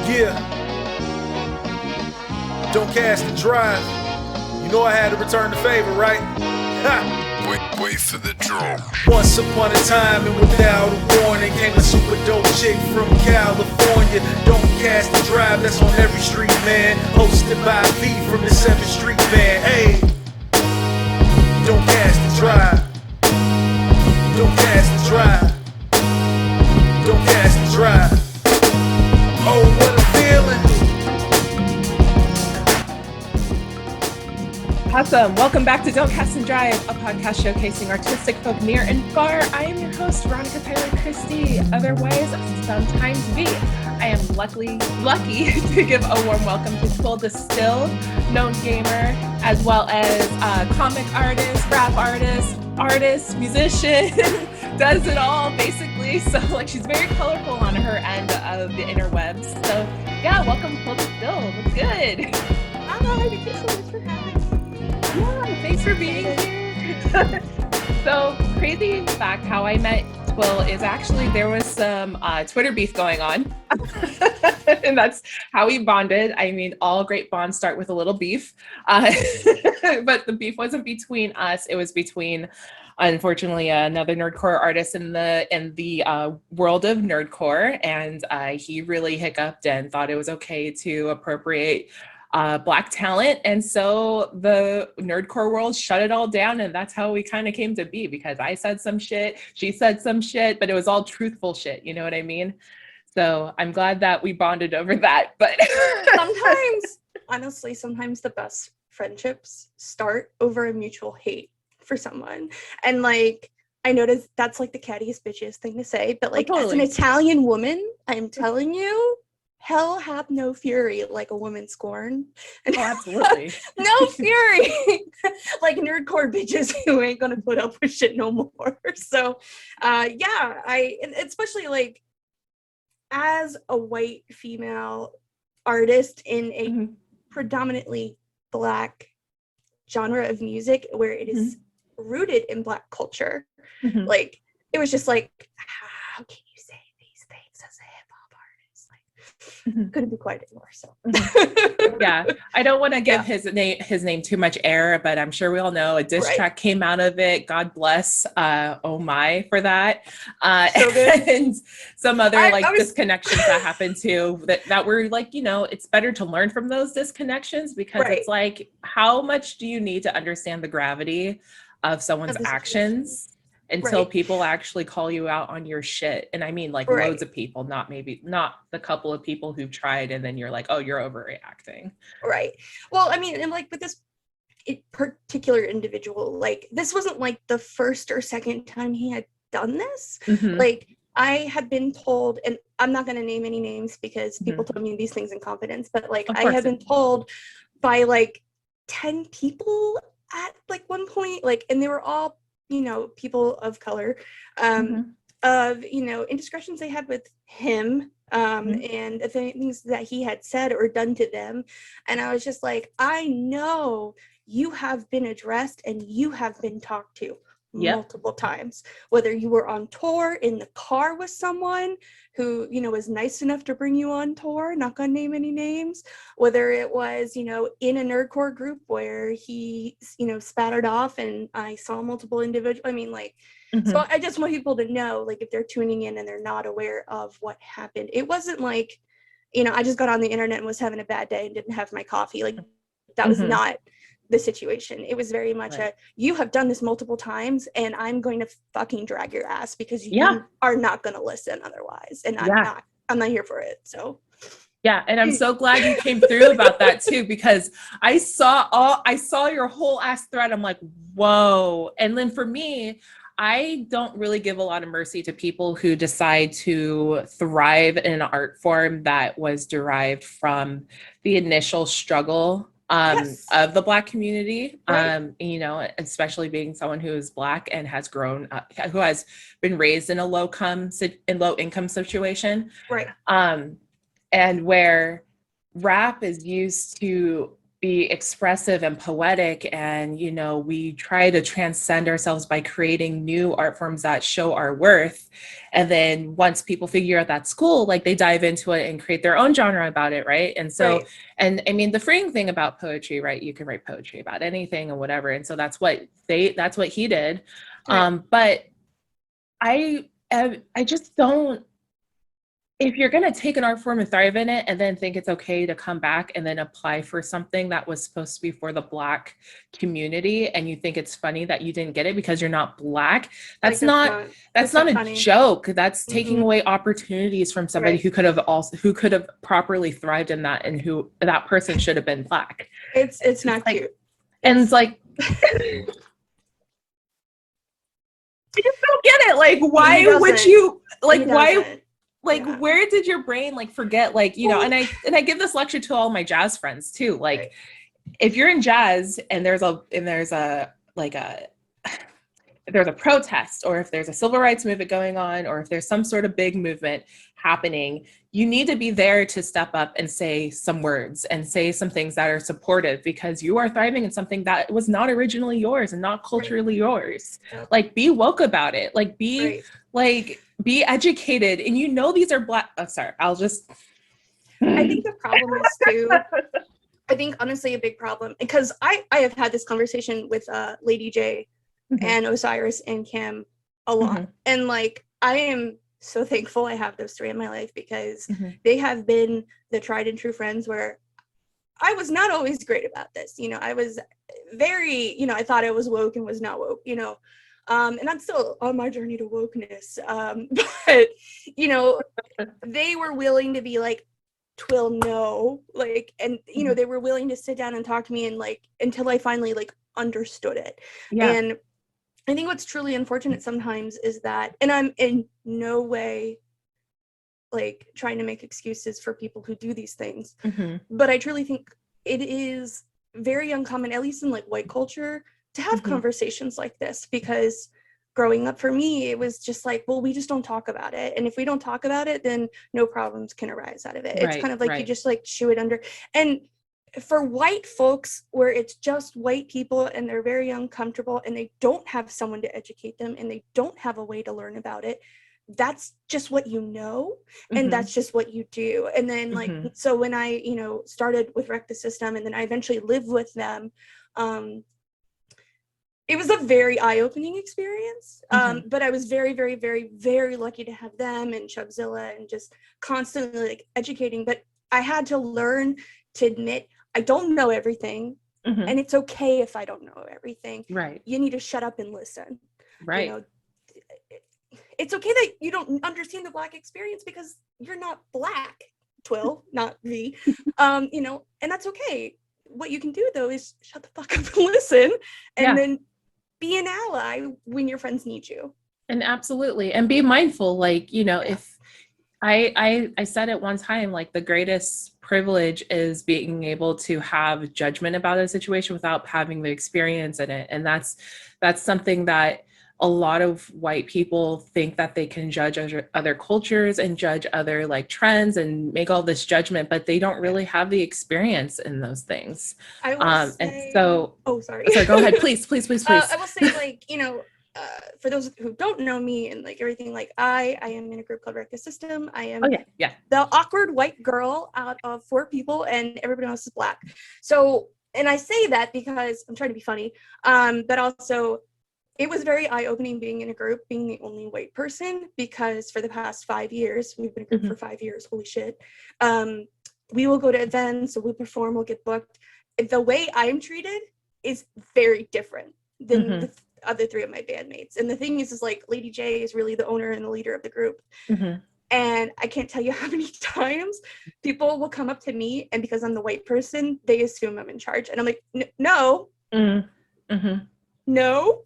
Yeah, don't cast and drive. You know I had to return the favor, right? Ha! Wait for the drum. Once upon a time and without a warning came a super dope chick from California. Don't cast and drive, that's on every street, man. Hosted by V from the 7th Street Band. Hey, don't cast and drive. Don't cast and drive. Don't cast and drive. Oh, what a feeling. Awesome. Welcome back to Don't Cast and Drive, a podcast showcasing artistic folk near and far. I am your host, Veronica Tyler Christie, otherwise sometimes V. I am lucky to give a warm welcome to Twill, Distilled, known gamer, as well as comic artist, rap artist, musician, does it all basically. So like she's very colorful on her end of the interwebs. So yeah, welcome Twill Distilled. What's good? Hi, thank you so much for having me. Yeah, thanks for being here. So crazy fact, how I met Twill is actually there was some Twitter beef going on. And that's how we bonded. I mean, all great bonds start with a little beef. But the beef wasn't between us. It was between, unfortunately, another nerdcore artist in the world of nerdcore. And he really hiccuped and thought it was okay to appropriate Black talent. And so the nerdcore world shut it all down. And that's how we kind of came to be, because I said some shit, she said some shit, but it was all truthful shit. You know what I mean? So I'm glad that we bonded over that. But sometimes the best friendships start over a mutual hate for someone. And like, I noticed that's like the cattiest bitchiest thing to say, but like as an Italian woman, I'm telling you, hell hath no fury like a woman scorned. Oh, absolutely. No fury. Like nerdcore bitches who ain't gonna put up with shit no more. So especially like as a white female artist in a predominantly Black genre of music where it is rooted in Black culture, like it was just like, how can you say these things as a hip-hop artist? Like couldn't be quiet anymore. So yeah, I don't want to give his name too much air, but I'm sure we all know a diss track came out of it. God bless Oh My for that. So and some other disconnections that happened too that were like, you know, it's better to learn from those disconnections, because it's like, how much do you need to understand the gravity of someone's actions until people actually call you out on your shit? And I mean like loads of people, not the couple of people who've tried and then you're like, oh, you're overreacting. Right. Well, I mean, and like with this particular individual, like this wasn't like the first or second time he had done this. Like I had been told, and I'm not going to name any names because people told me these things in confidence, but like I had been told by like 10 people at like one point, like, and they were all, you know, people of color, of, you know, indiscretions they had with him, and the things that he had said or done to them. And I was just like, I know you have been addressed and you have been talked to multiple times, whether you were on tour in the car with someone who, you know, was nice enough to bring you on tour, not gonna name any names, whether it was, you know, in a nerdcore group where he, you know, spattered off and I saw multiple individuals. I mean, like, so I just want people to know, like, if they're tuning in and they're not aware of what happened, it wasn't like, you know, I just got on the internet and was having a bad day and didn't have my coffee. Like, that was not the situation. It was very much you have done this multiple times and I'm going to fucking drag your ass because you are not going to listen otherwise. And I'm not here for it. So yeah, and I'm so glad you came through about that too, because I saw your whole ass thread. I'm like, whoa. And then for me, I don't really give a lot of mercy to people who decide to thrive in an art form that was derived from the initial struggle of the Black community, you know, especially being someone who is Black and has grown up, who has been raised in a low income situation, and where rap is used to be expressive and poetic, and you know, we try to transcend ourselves by creating new art forms that show our worth. And then once people figure out that's cool, like they dive into it and create their own genre about it, right? And so Right. and I mean, the freeing thing about poetry, right, you can write poetry about anything or whatever, and so that's what he did. Right. But I just don't, if you're going to take an art form and thrive in it and then think it's okay to come back and then apply for something that was supposed to be for the Black community, and you think it's funny that you didn't get it because you're not Black, Like, that's not a funny. joke. That's taking Mhm. away opportunities from somebody Right. who could have properly thrived in that, and who that person should have been Black. It's not like, cute. And it's like, I just don't get it. Like, why would doesn't. you, like, He why, doesn't. like, Yeah. where did your brain like forget, like, you know? Well- And I give this lecture to all my jazz friends too. Like, Right. if you're in jazz and there's a like a if there's a protest, or if there's a civil rights movement going on, or if there's some sort of big movement happening, you need to be there to step up and say some words and say some things that are supportive, because you are thriving in something that was not originally yours and not culturally yours. Yep. Like, be woke about it. Like, Right. be educated. And you know, these are Black. Oh, sorry. I'll just. I think the problem is too. I think honestly a big problem, because I have had this conversation with Lady J and Osiris and Kim a lot, and like I am so thankful I have those three in my life, because they have been the tried and true friends where I was not always great about this. You know, I was very, you know, I thought I was woke and was not woke, you know. And I'm still on my journey to wokeness. But, you know, they were willing to be like, Twill, no, like, and, you know, they were willing to sit down and talk to me, and like, until I finally like understood it. Yeah. And I think what's truly unfortunate sometimes is that, and I'm in no way like trying to make excuses for people who do these things, but I truly think it is very uncommon, at least in like white culture, to have conversations like this, because growing up for me, it was just like, well, we just don't talk about it, and if we don't talk about it, then no problems can arise out of it. It's kind of like you just like chew it under. And for white folks, where it's just white people and they're very uncomfortable and they don't have someone to educate them and they don't have a way to learn about it, that's just what you know, and that's just what you do. And then like, so when I, you know, started with Wreck the System, and then I eventually lived with them, it was a very eye-opening experience. But I was very, very, very, very lucky to have them and Chubzilla and just constantly like educating. But I had to learn to admit I don't know everything, and it's okay if I don't know everything. Right. You need to shut up and listen. Right. You know, it's okay that you don't understand the Black experience, because you're not Black, Twill, not V. You know, and that's okay. What you can do though is shut the fuck up and listen, and then be an ally when your friends need you. And absolutely, and be mindful, like, you know, if I said it one time, like, the greatest privilege is being able to have judgment about a situation without having the experience in it. And that's something that a lot of white people think, that they can judge other cultures and judge other like trends and make all this judgment, but they don't really have the experience in those things. I will say, and so, sorry, go ahead, please. I will say, like, you know, for those who don't know me and like everything, like I am in a group called Wreck the System. I am the awkward white girl out of 4 people, and everybody else is Black. So, and I say that because I'm trying to be funny, but also it was very eye-opening being in a group, being the only white person, because for the past 5 years, we've been a group for 5 years, holy shit. We will go to events, so we'll perform, we'll get booked. The way I'm treated is very different than the other 3 of my bandmates. And the thing is like, Lady J is really the owner and the leader of the group. And I can't tell you how many times people will come up to me, and because I'm the white person, they assume I'm in charge. And I'm like, no, no,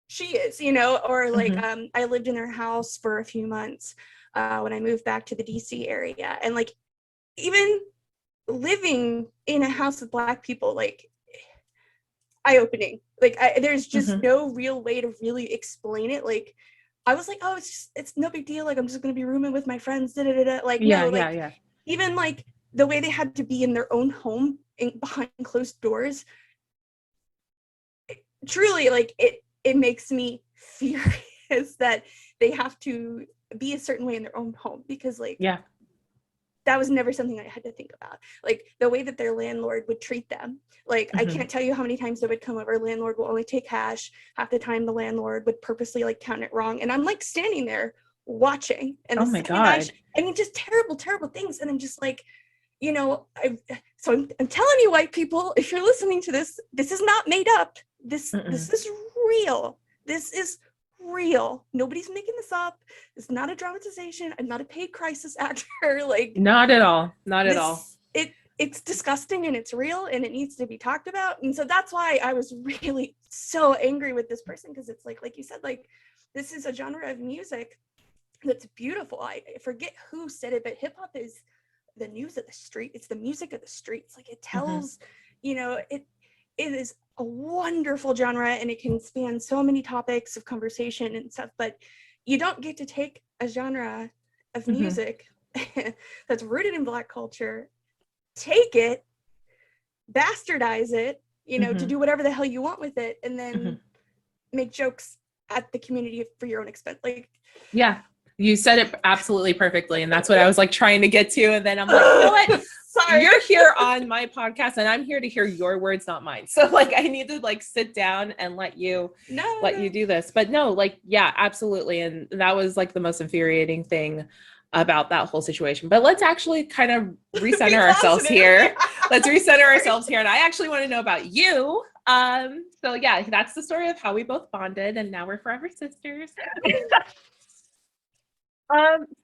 she is, you know. Or like, I lived in their house for a few months when I moved back to the DC area. And like, even living in a house with Black people, like, eye-opening. Like, there's just no real way to really explain it. Like, I was like, oh, it's no big deal. Like, I'm just gonna be rooming with my friends. Like, no, like, even like the way they had to be in their own home behind closed doors, truly, like, it makes me furious that they have to be a certain way in their own home, because like, Yeah. that was never something I had to think about. Like the way that their landlord would treat them. Like, I can't tell you how many times they would come over. Landlord will only take cash. Half the time the landlord would purposely like count it wrong. And I'm like standing there watching. And Oh my God. I mean, just terrible, terrible things. And I'm just like, you know, I'm telling you, white people, if you're listening to this, this is not made up. This is real. This is real. Nobody's making this up. It's not a dramatization. I'm not a paid crisis actor. Like, Not at all. Not at all. It's disgusting, and it's real, and it needs to be talked about. And so that's why I was really so angry with this person, because it's like you said, like, this is a genre of music that's beautiful. I forget who said it, but hip hop is the news of the street. It's the music of the streets. Like, it tells, you know, it is a wonderful genre, and it can span so many topics of conversation and stuff, but you don't get to take a genre of music that's rooted in Black culture, take it, bastardize it, you know, to do whatever the hell you want with it, and then make jokes at the community for your own expense. Like, yeah, you said it absolutely perfectly, and that's what I was like trying to get to, and then I'm like, you know what? sorry. You're here on my podcast, and I'm here to hear your words, not mine. So like, I need to like sit down and let you do this. But no, like, yeah, absolutely. And that was like the most infuriating thing about that whole situation. But let's actually kind of recenter ourselves here. Let's recenter ourselves here. And I actually want to know about you. So yeah, that's the story of how we both bonded, and now we're forever sisters.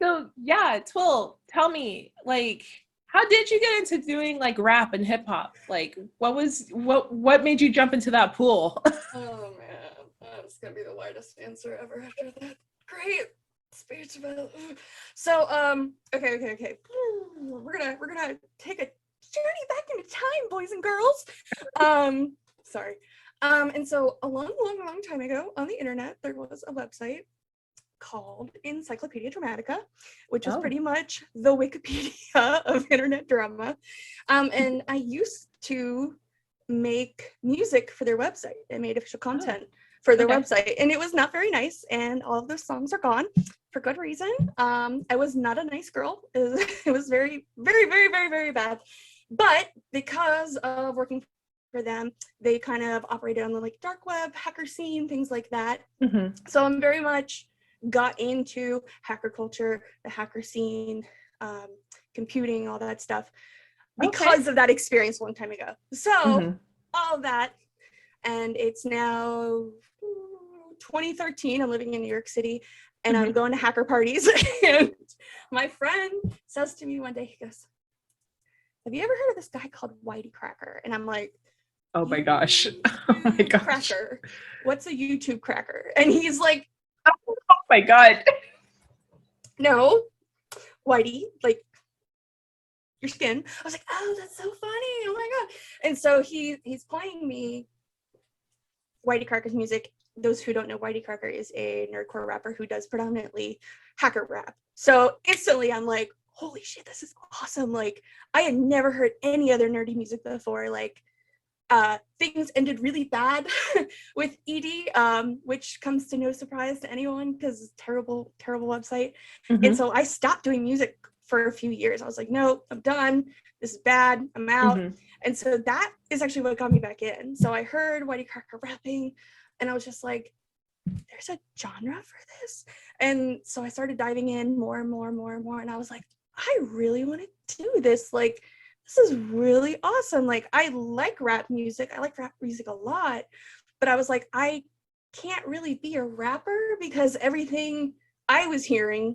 So yeah, Twill, tell me, like, how did you get into doing like rap and hip hop? Like, what made you jump into that pool? Oh man, that's gonna be the widest answer ever after that great speech about. So okay. We're gonna take a journey back into time, boys and girls. Sorry. And so a long time ago on the internet, there was a website called Encyclopedia Dramatica, which is pretty much the Wikipedia of internet drama. And I used to make music for their website. I made official content for their website, and it was not very nice, and all of those songs are gone for good reason. I was not a nice girl. It was very, very, very, very, very bad. But because of working for them, they kind of operated on the like dark web, hacker scene, things like that. So I'm very much got into hacker culture, the hacker scene, computing, all that stuff, because of that experience a long time ago. So all of that, and it's now 2013. I'm living in New York City, and I'm going to hacker parties. And my friend says to me one day, he goes, "Have you ever heard of this guy called Whitey Cracker?" And I'm like, oh my gosh. Oh my gosh. Cracker? What's a YouTube cracker? And he's like, oh my God. No, Whitey, like your skin. I was like, oh, that's so funny. Oh my God. And so he's playing me Whitey Cracker's music. Those who don't know, Whitey Cracker is a nerdcore rapper who does predominantly hacker rap. So instantly I'm like, holy shit, this is awesome. Like, I had never heard any other nerdy music before. Like, things ended really bad with Edie, which comes to no surprise to anyone because it's terrible website. And so I stopped doing music for a few years. I was like, no, I'm done. This is bad. I'm out. And so that is actually what got me back in. So I heard Whitey Cracker rapping, and I was just like, there's a genre for this. And so I started diving in more and more. And I was like, I really want to do this. Like, this is really awesome. Like, I like rap music. I like rap music a lot, but I was like, I can't really be a rapper because everything I was hearing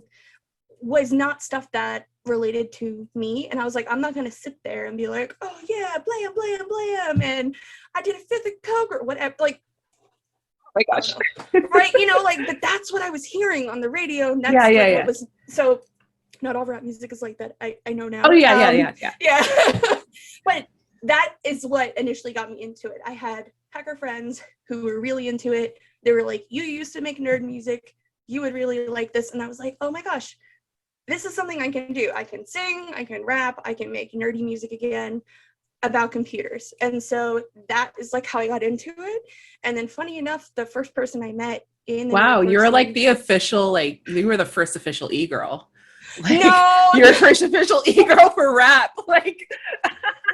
was not stuff that related to me. And I was like, I'm not going to sit there and be like, oh yeah, blam, and I did a fifth of coke or whatever. Like, oh my gosh. Right. You know, like, but that's what I was hearing on the radio. And that's what was, so not all rap music is like that. I know now. Oh yeah. But that is what initially got me into it. I had hacker friends who were really into it. They were like, you used to make nerd music, you would really like this. And I was like, oh my gosh, this is something I can do. I can sing, I can rap, I can make nerdy music again. about computers. And so that is like how I got into it. And then funny enough, the first person I met in the Wow, nerdcore you were like scene- the official, like you were the first official e-girl. Like No, you're the first official e-girl for rap. Like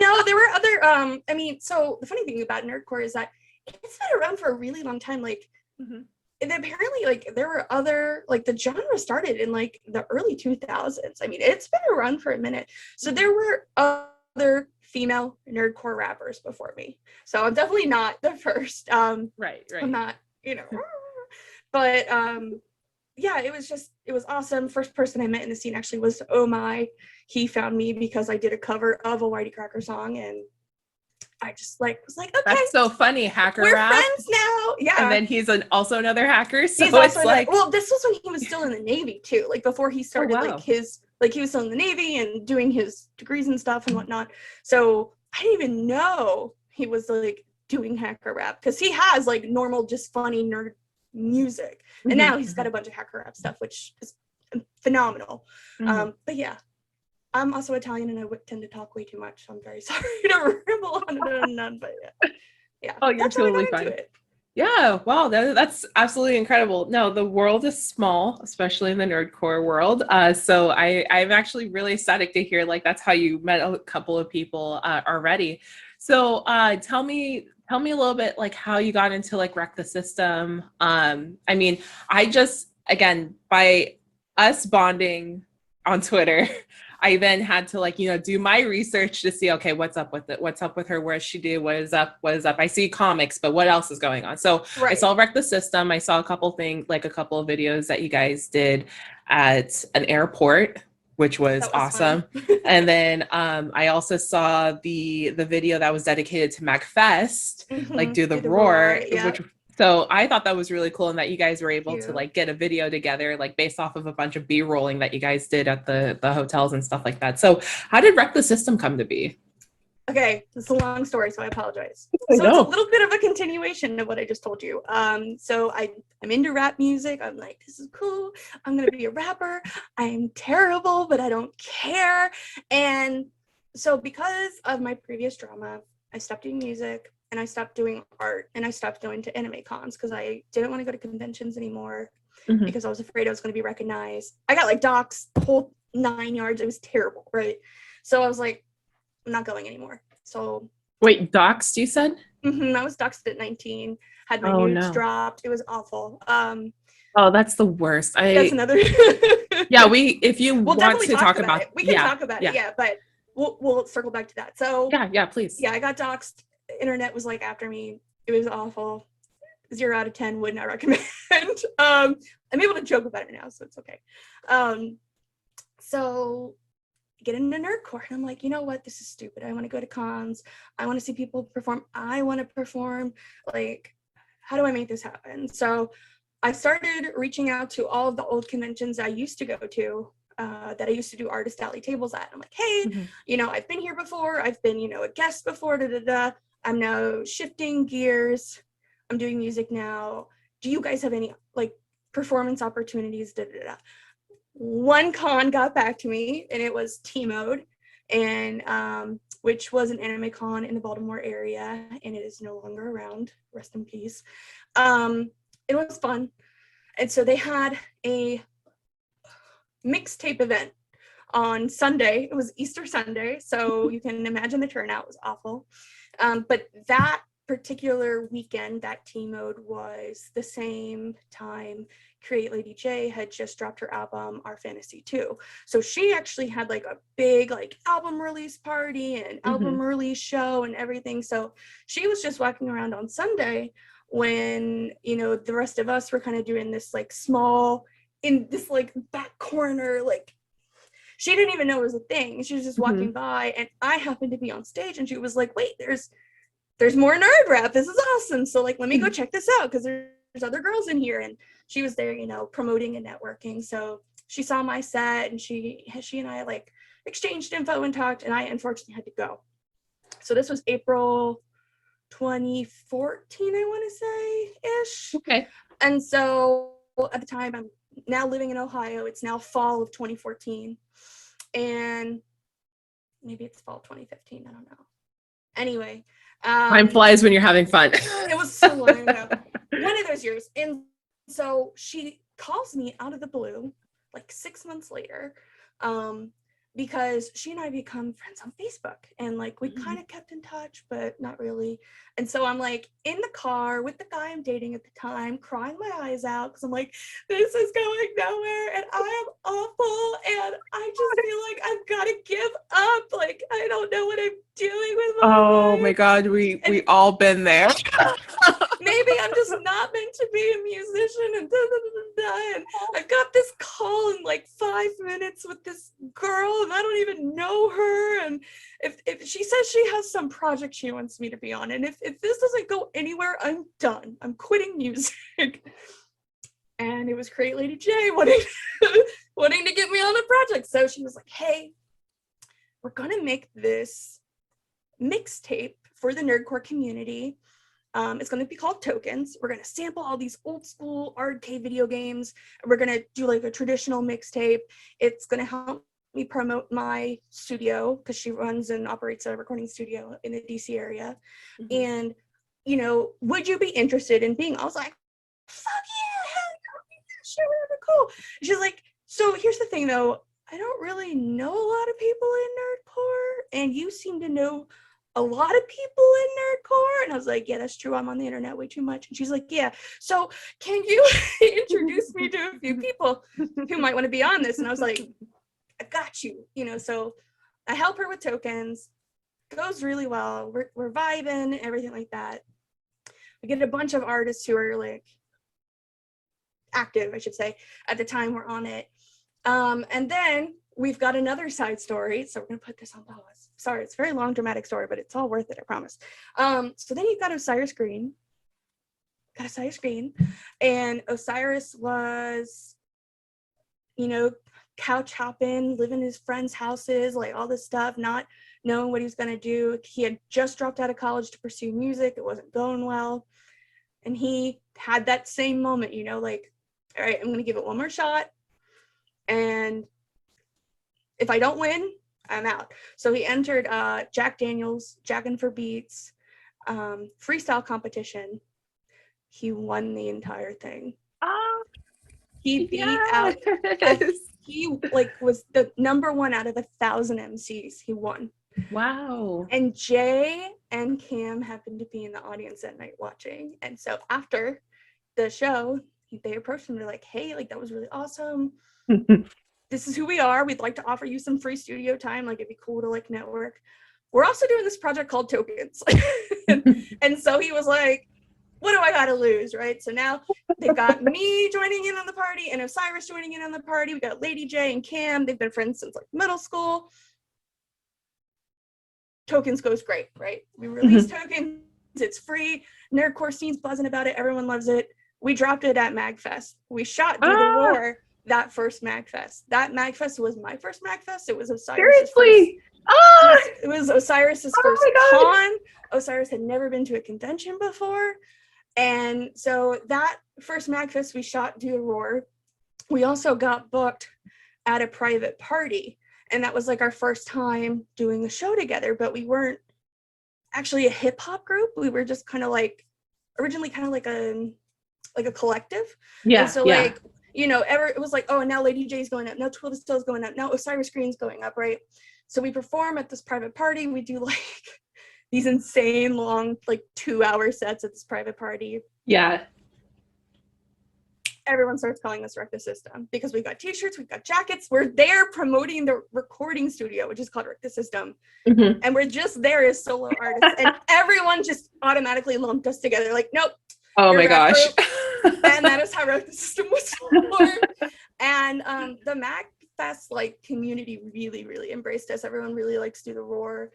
no, there were other I mean, so the funny thing about nerdcore is that it's been around for a really long time. Like and apparently like there were other, like the genre started in like the early 2000s. I mean, it's been around for a minute. So there were other female nerdcore rappers before me. So I'm definitely not the first. right. I'm not, you know, but yeah, it was awesome. First person I met in the scene actually was Oh My. He found me because I did a cover of a Whitey Cracker song, and I just like was like, okay, That's so funny. Hacker we're rap. friends now. Yeah. And then he's also another hacker. So He's it's also like, well, this was when he was still in the Navy too. Like before he started wow. like his, like he was still in the Navy and doing his degrees and stuff and whatnot. So I didn't even know he was like doing hacker rap, because he has like normal, just funny nerd music. And now he's got a bunch of hacker rap stuff, which is phenomenal. But yeah, I'm also Italian and I tend to talk way too much. So I'm very sorry to ramble on and on, but yeah. Oh, you're That's how I got totally into fine. it. Yeah, wow, that's absolutely incredible. No, the world is small, especially in the nerdcore world. So I'm actually really ecstatic to hear like that's how you met a couple of people already. So tell me a little bit like how you got into like Wreck the System. I mean, I just again by us bonding on Twitter. I then had to like, do my research to see, okay, what's up with it? What's up with her? What does she do? What is up? What is up? I see comics, but what else is going on? So I saw Wreck the System. I saw a couple things, like a couple of videos that you guys did at an airport, which was awesome. And then I also saw the video that was dedicated to MagFest, like Do the Roar, which so I thought that was really cool, and that you guys were able to like get a video together, like based off of a bunch of B-rolling that you guys did at the hotels and stuff like that. So how did Wreck the System come to be? Okay, it's a long story, so I apologize. So it's a little bit of a continuation of what I just told you. So I'm into rap music. I'm like, this is cool. I'm gonna be a rapper. I'm terrible, but I don't care. And so because of my previous drama, I stopped doing music and I stopped doing art and I stopped going to anime cons because I didn't want to go to conventions anymore because I was afraid I was going to be recognized. I got like doxxed the whole 9 yards. It was terrible, right? So I was like, I'm not going anymore. So wait, doxed, you said? I was doxed at 19, had my nudes dropped. It was awful. Oh, that's the worst. That's another yeah, if you we'll want to talk about it. We can talk about it, but we'll circle back to that. So yeah, please. Yeah, I got doxed. The internet was like after me. It was awful. 0 out of 10, would not recommend. I'm able to joke about it now, so it's okay. So get into nerdcore, and I'm like, you know what? This is stupid. I want to go to cons. I want to see people perform. I want to perform. Like, how do I make this happen? So I started reaching out to all of the old conventions I used to go to, that I used to do artist alley tables at. I'm like, hey, I've been here before. I've been, a guest before. I'm now shifting gears. I'm doing music now. Do you guys have any like performance opportunities? One con got back to me, and it was T-Mode, and which was an anime con in the Baltimore area, and it is no longer around. Rest in peace. It was fun, and so they had a mixtape event on Sunday. It was Easter Sunday, so you can imagine the turnout was awful. But that particular weekend, that T-Mode was the same time Create Lady J had just dropped her album Our Fantasy 2. So she actually had like a big like album release party and album release show and everything. So she was just walking around on Sunday when, the rest of us were kind of doing this like small, in this like back corner, like she didn't even know it was a thing. She was just walking by, and I happened to be on stage, and she was like, wait, there's more nerd rap. This is awesome. So like, let me go check this out, because there's other girls in here. And she was there, promoting and networking. So she saw my set, and she and I like exchanged info and talked, and I unfortunately had to go. So this was April 2014, I want to say ish. Okay. And so at the time, I'm now living in Ohio. It's now fall of 2014, and maybe it's fall 2015. I don't know. Anyway, Time flies when you're having fun. it was so long ago. One of those years. And so she calls me out of the blue, like 6 months later, because she and I become friends on Facebook, and like we kind of kept in touch, but not really. And so I'm like in the car with the guy I'm dating at the time, crying my eyes out because I'm like, this is going nowhere and I am awful and I just feel like I've got to give up. Like I don't know what I'm doing with my life. My God, we all been there. Maybe I'm just not meant to be a musician and da, da, da, da, da. And I've got this call in like 5 minutes with this girl and I don't even know her. And if she says she has some project she wants me to be on, and if this doesn't go anywhere, I'm done. I'm quitting music. And it was Create Lady J wanting to get me on a project. So she was like, hey, we're gonna make this mixtape for the nerdcore community. It's going to be called Tokens. We're going to sample all these old school arcade video games. We're going to do like a traditional mixtape. It's going to help me promote my studio because she runs and operates a recording studio in the DC area. And, you know, would you be interested in being? I was like, fuck yeah, hell yeah, sure, whatever, cool. She's like, so here's the thing though, I don't really know a lot of people in nerdcore, and you seem to know a lot of people in nerdcore. And I was like, yeah, that's true. I'm on the internet way too much. And she's like, yeah. So can you introduce me to a few people who might want to be on this? And I was like, I got you. You know, so I help her with Tokens. Goes really well. We're vibing, everything like that. We get a bunch of artists who are like active, I should say, at the time we're on it. And then we've got another side story. So we're going to put this on pause. Sorry, it's a very long, dramatic story, but it's all worth it, I promise. So then you've got Osiris Green. And Osiris was, you know, couch hopping, living in his friends' houses, like all this stuff, not knowing what he was going to do. He had just dropped out of college to pursue music. It wasn't going well. And he had that same moment, you know, like, all right, I'm going to give it one more shot. And if I don't win, I'm out. So he entered Jack Daniels, Jackin' for Beats, freestyle competition. He won the entire thing. He beat out, he like was the #1 out of 1,000 MCs. He won. Wow. And Jay and Cam happened to be in the audience that night watching. And so after the show, they approached him. They're like, hey, like that was really awesome. This is who we are. We'd like to offer you some free studio time. Like it'd be cool to like network. We're also doing this project called Tokens. And so he was like, what do I got to lose, right? So now they've got me joining in on the party and Osiris joining in on the party. We got Lady J and Cam. They've been friends since like middle school. Tokens goes great, right? We release Tokens. It's free. Nerdcore scene's buzzing about it. Everyone loves it. We dropped it at MagFest. We shot Do the Roar that first MagFest. That MagFest was my first MagFest. It was Osiris. Seriously? It was Osiris's first con. Osiris had never been to a convention before. And so that first MagFest, we shot Do the Roar. We also got booked at a private party. And that was like our first time doing the show together, but we weren't actually a hip hop group. We were just kind of like, originally kind of like a collective. Yeah. And so like, you know, it was like, oh, and now Lady J's going up, now Twill Distilled going up, now Osiris Green's going up, right? So we perform at this private party. We do like these insane long, like 2-hour sets at this private party. Yeah. Everyone starts calling us Wreck the System because we've got t-shirts, we've got jackets. We're there promoting the recording studio, which is called Wreck the System. And we're just there as solo artists. And everyone just automatically lumped us together. Like, nope. Oh my gosh. And that is how Wreck the System was formed. And the MagFest like community really, really embraced us. Everyone really likes Do the Roar.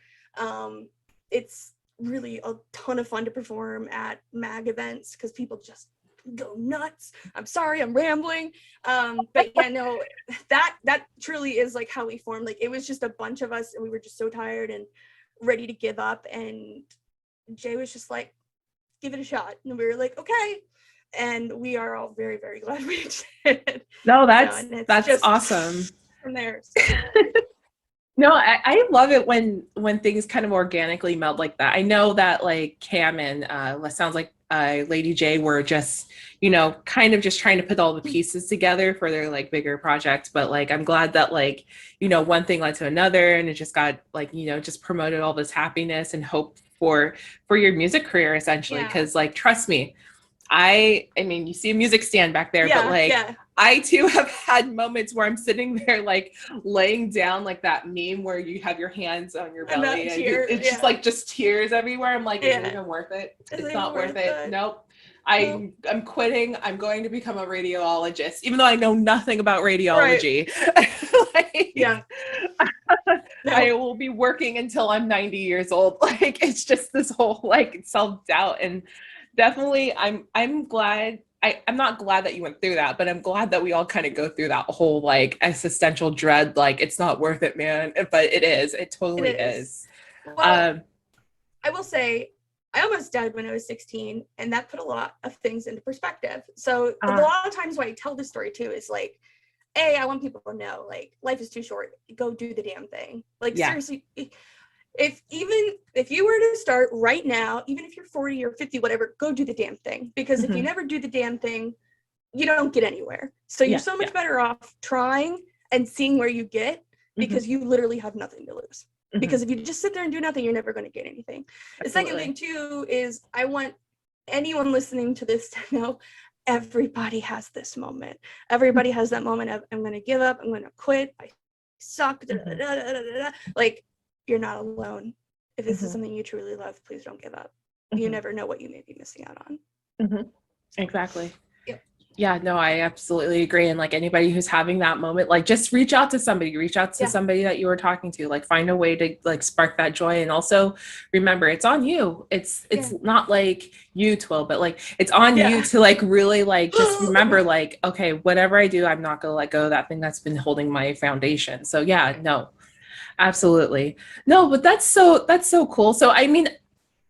It's really a ton of fun to perform at mag events because people just go nuts. I'm sorry, I'm rambling. But yeah, no, that truly is like how we formed. Like it was just a bunch of us and we were just so tired and ready to give up. And Jay was just like, give it a shot. And we were like, okay. And we are all very, very glad we did. No, that's awesome. From there. So. No, I love it when things kind of organically meld like that. I know that like Cam and sounds like Lady J were just, kind of just trying to put all the pieces together for their like bigger project. But like I'm glad that like, one thing led to another and it just got like, just promoted all this happiness and hope for your music career essentially. Yeah. Cause like trust me, I mean, you see a music stand back there, but like yeah. I too have had moments where I'm sitting there like laying down like that meme where you have your hands on your And belly that and tear, it's just like just tears everywhere. I'm like, is it Yeah. even worth it? Is It's it not even worth worth it. it? Nope. Nope. I'm quitting. I'm going to become a radiologist, even though I know nothing about Right. radiology. Like, Yeah. I No. will be working until I'm 90 years old. Like it's just this whole like self-doubt. And definitely I'm glad I'm not glad that you went through that, but I'm glad that we all kind of go through that whole like existential dread, like it's not worth it, man. But it is. It It totally is. is. Well, I will say I almost died when I was 16, and that put a lot of things into perspective. So a lot of times why I tell this story too is like, A, I want people to know, like, life is too short. Go do the damn thing. Like, Yeah. seriously, if you were to start right now, even if you're 40 or 50, whatever, go do the damn thing. Because if you never do the damn thing, you don't get anywhere. So you're so much better off trying and seeing where you get, because you literally have nothing to lose. Because if you just sit there and do nothing, you're never going to get anything. Absolutely. The second thing too is I want anyone listening to this to know everybody has this moment. Everybody has that moment of I'm going to give up, I'm going to quit, I suck. Like, you're not alone. If this is something you truly love, please don't give up. You never know what you may be missing out on. Exactly. Yep. Yeah, no, I absolutely agree. And like anybody who's having that moment, like just reach out to somebody, somebody that you were talking to, like find a way to like spark that joy. And also remember, it's on you. It's not like you, Twill, but like it's on you to like really like just remember like, okay, whatever I do, I'm not gonna let go of that thing that's been holding my foundation. So yeah, no, absolutely. No, but that's so cool. So I mean,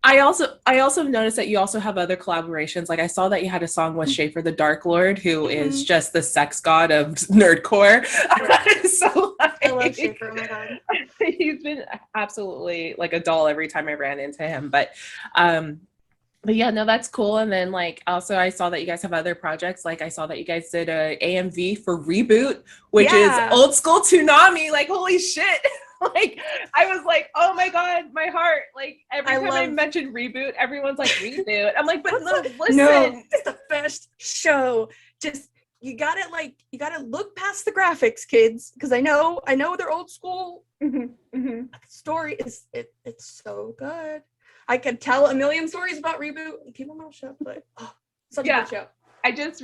I also noticed that you also have other collaborations. Like I saw that you had a song with Schaefer the Dark Lord, who is just the sex god of nerdcore. So like, I love Schaefer. Oh my god, he's been absolutely like a doll every time I ran into him. But yeah, no, that's cool. And then like also I saw that you guys have other projects. Like I saw that you guys did a AMV for Reboot, which is old school Toonami. Like holy shit. Like I was like, oh my god, my heart. Like every time I mention Reboot, everyone's like Reboot. I'm like, but no, listen. No, it's the best show. Just you gotta look past the graphics, kids, because I know they're old school. The story is it's so good. I could tell a million stories about Reboot and keep my mouth shut, but such a good show. I just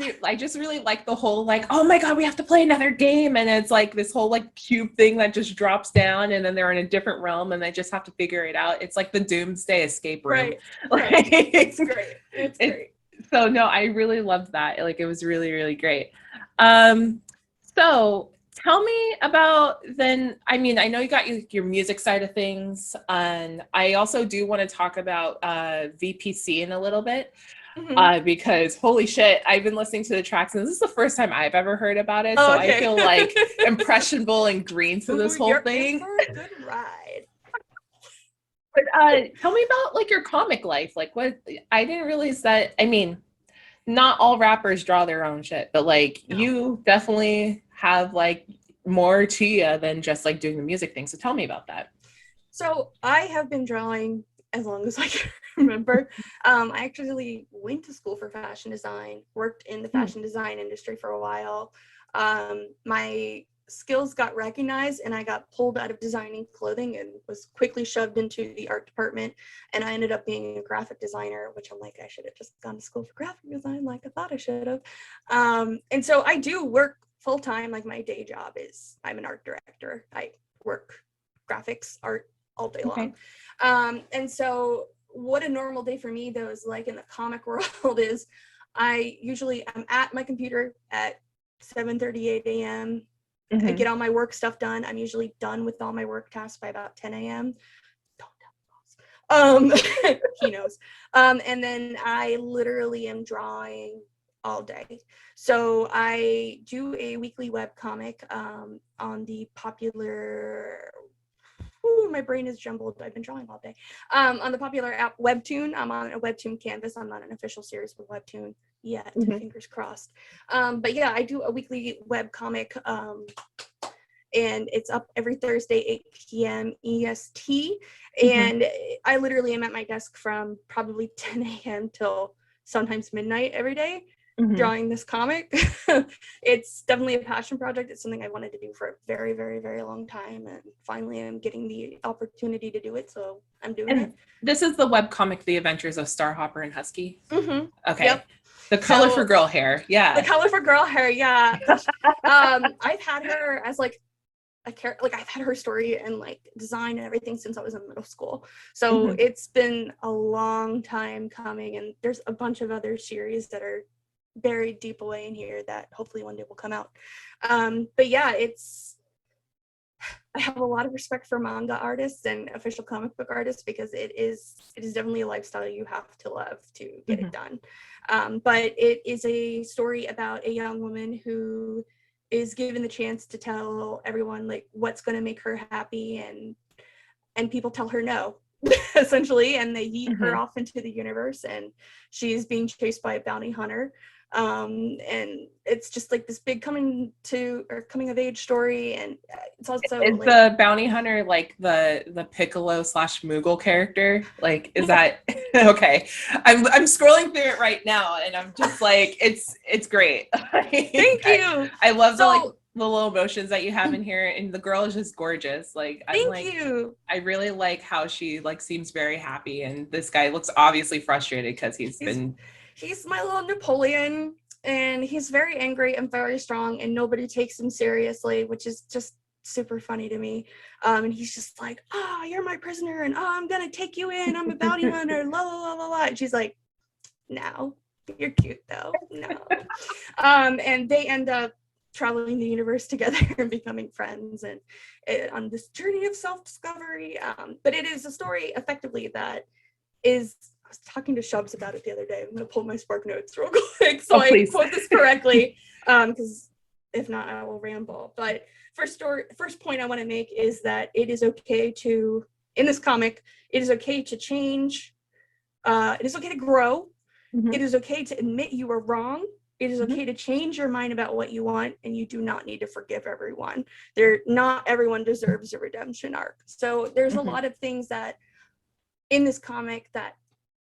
really like the whole like, oh my god, we have to play another game, and it's like this whole like cube thing that just drops down, and then they're in a different realm, and they just have to figure it out. It's like the Doomsday escape room. Right. It's great. It's great. So no, I really loved that. Like it was really really great. So tell me about then. I mean, I know you got your music side of things, and I also do want to talk about VPC in a little bit. Because holy shit, I've been listening to the tracks and this is the first time I've ever heard about it. So I feel like impressionable and green to this whole thing. For a good ride. But tell me about like your comic life. Like what I didn't realize that, I mean, not all rappers draw their own shit, but like you definitely have like more to you than just like doing the music thing. So tell me about that. So I have been drawing as long as I can remember. I actually went to school for fashion design, worked in the fashion design industry for a while. My skills got recognized and I got pulled out of designing clothing and was quickly shoved into the art department. And I ended up being a graphic designer, which I'm like, I should have just gone to school for graphic design like I thought I should have. And so I do work full time. Like my day job is I'm an art director. I work graphics, art all day long. And so what a normal day for me though is like in the comic world is I'm at my computer at 7:38 a.m. I get all my work stuff done. I'm usually done with all my work tasks by about 10 a.m. Don't tell the boss. He knows. And then I literally am drawing all day. So I do a weekly web comic on the popular my brain is jumbled. I've been drawing all day. On the popular app Webtoon, I'm on a Webtoon canvas. I'm not an official series with Webtoon yet, fingers crossed. But yeah, I do a weekly web comic, and it's up every Thursday, 8 p.m. EST. And I literally am at my desk from probably 10 a.m. till sometimes midnight every day, drawing this comic. It's definitely a passion project. It's something I wanted to do for a very, very, very long time. And finally I'm getting the opportunity to do it. So I'm doing it. This is the webcomic, The Adventures of Starhopper and Husky. Okay. Yep. The color for girl hair. Yeah. The color for girl hair. Yeah. I've had her as like a character, like I've had her story and like design and everything since I was in middle school. So it's been a long time coming, and there's a bunch of other series that are buried deep away in here that hopefully one day will come out. But yeah, I have a lot of respect for manga artists and official comic book artists, because it is definitely a lifestyle you have to love to get it done. But it is a story about a young woman who is given the chance to tell everyone like what's going to make her happy, and people tell her no, essentially, and they yeet her off into the universe, and she's being chased by a bounty hunter. And it's just like this big coming of age story. And it's also is like, the bounty hunter like the Piccolo / Moogle character? Like, is that okay? I'm scrolling through it right now, and I'm just like, it's great. Thank you. I love the little emotions that you have in here, and the girl is just gorgeous. Like, thank you. I really like how she like seems very happy, and this guy looks obviously frustrated because he's my little Napoleon, and he's very angry and very strong, and nobody takes him seriously, which is just super funny to me. And he's just like, you're my prisoner, and I'm gonna take you in. I'm a bounty hunter. La la la la la. And she's like, no, you're cute though. No. And they end up traveling the universe together and becoming friends, and on this journey of self-discovery. But it is a story effectively that is. I was talking to Shubs about it the other day. I'm going to pull my Spark Notes real quick so I quote this correctly, because if not, I will ramble. But first point I want to make is that it is okay to, in this comic, it is okay to change. It is okay to grow. It is okay to admit you were wrong. It is okay to change your mind about what you want, and you do not need to forgive everyone. Not everyone deserves a redemption arc. So there's a lot of things that in this comic that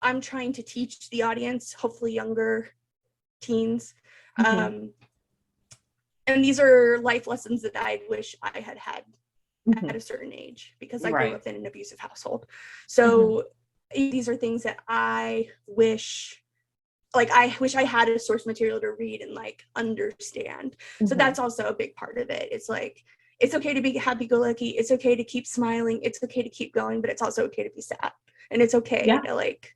I'm trying to teach the audience, hopefully younger teens. And these are life lessons that I wish I had at a certain age, because I grew up in an abusive household. So these are things that I wish I had a source material to read and like understand. So that's also a big part of it. It's like, it's okay to be happy-go-lucky. It's okay to keep smiling. It's okay to keep going, but it's also okay to be sad. And it's okay to like,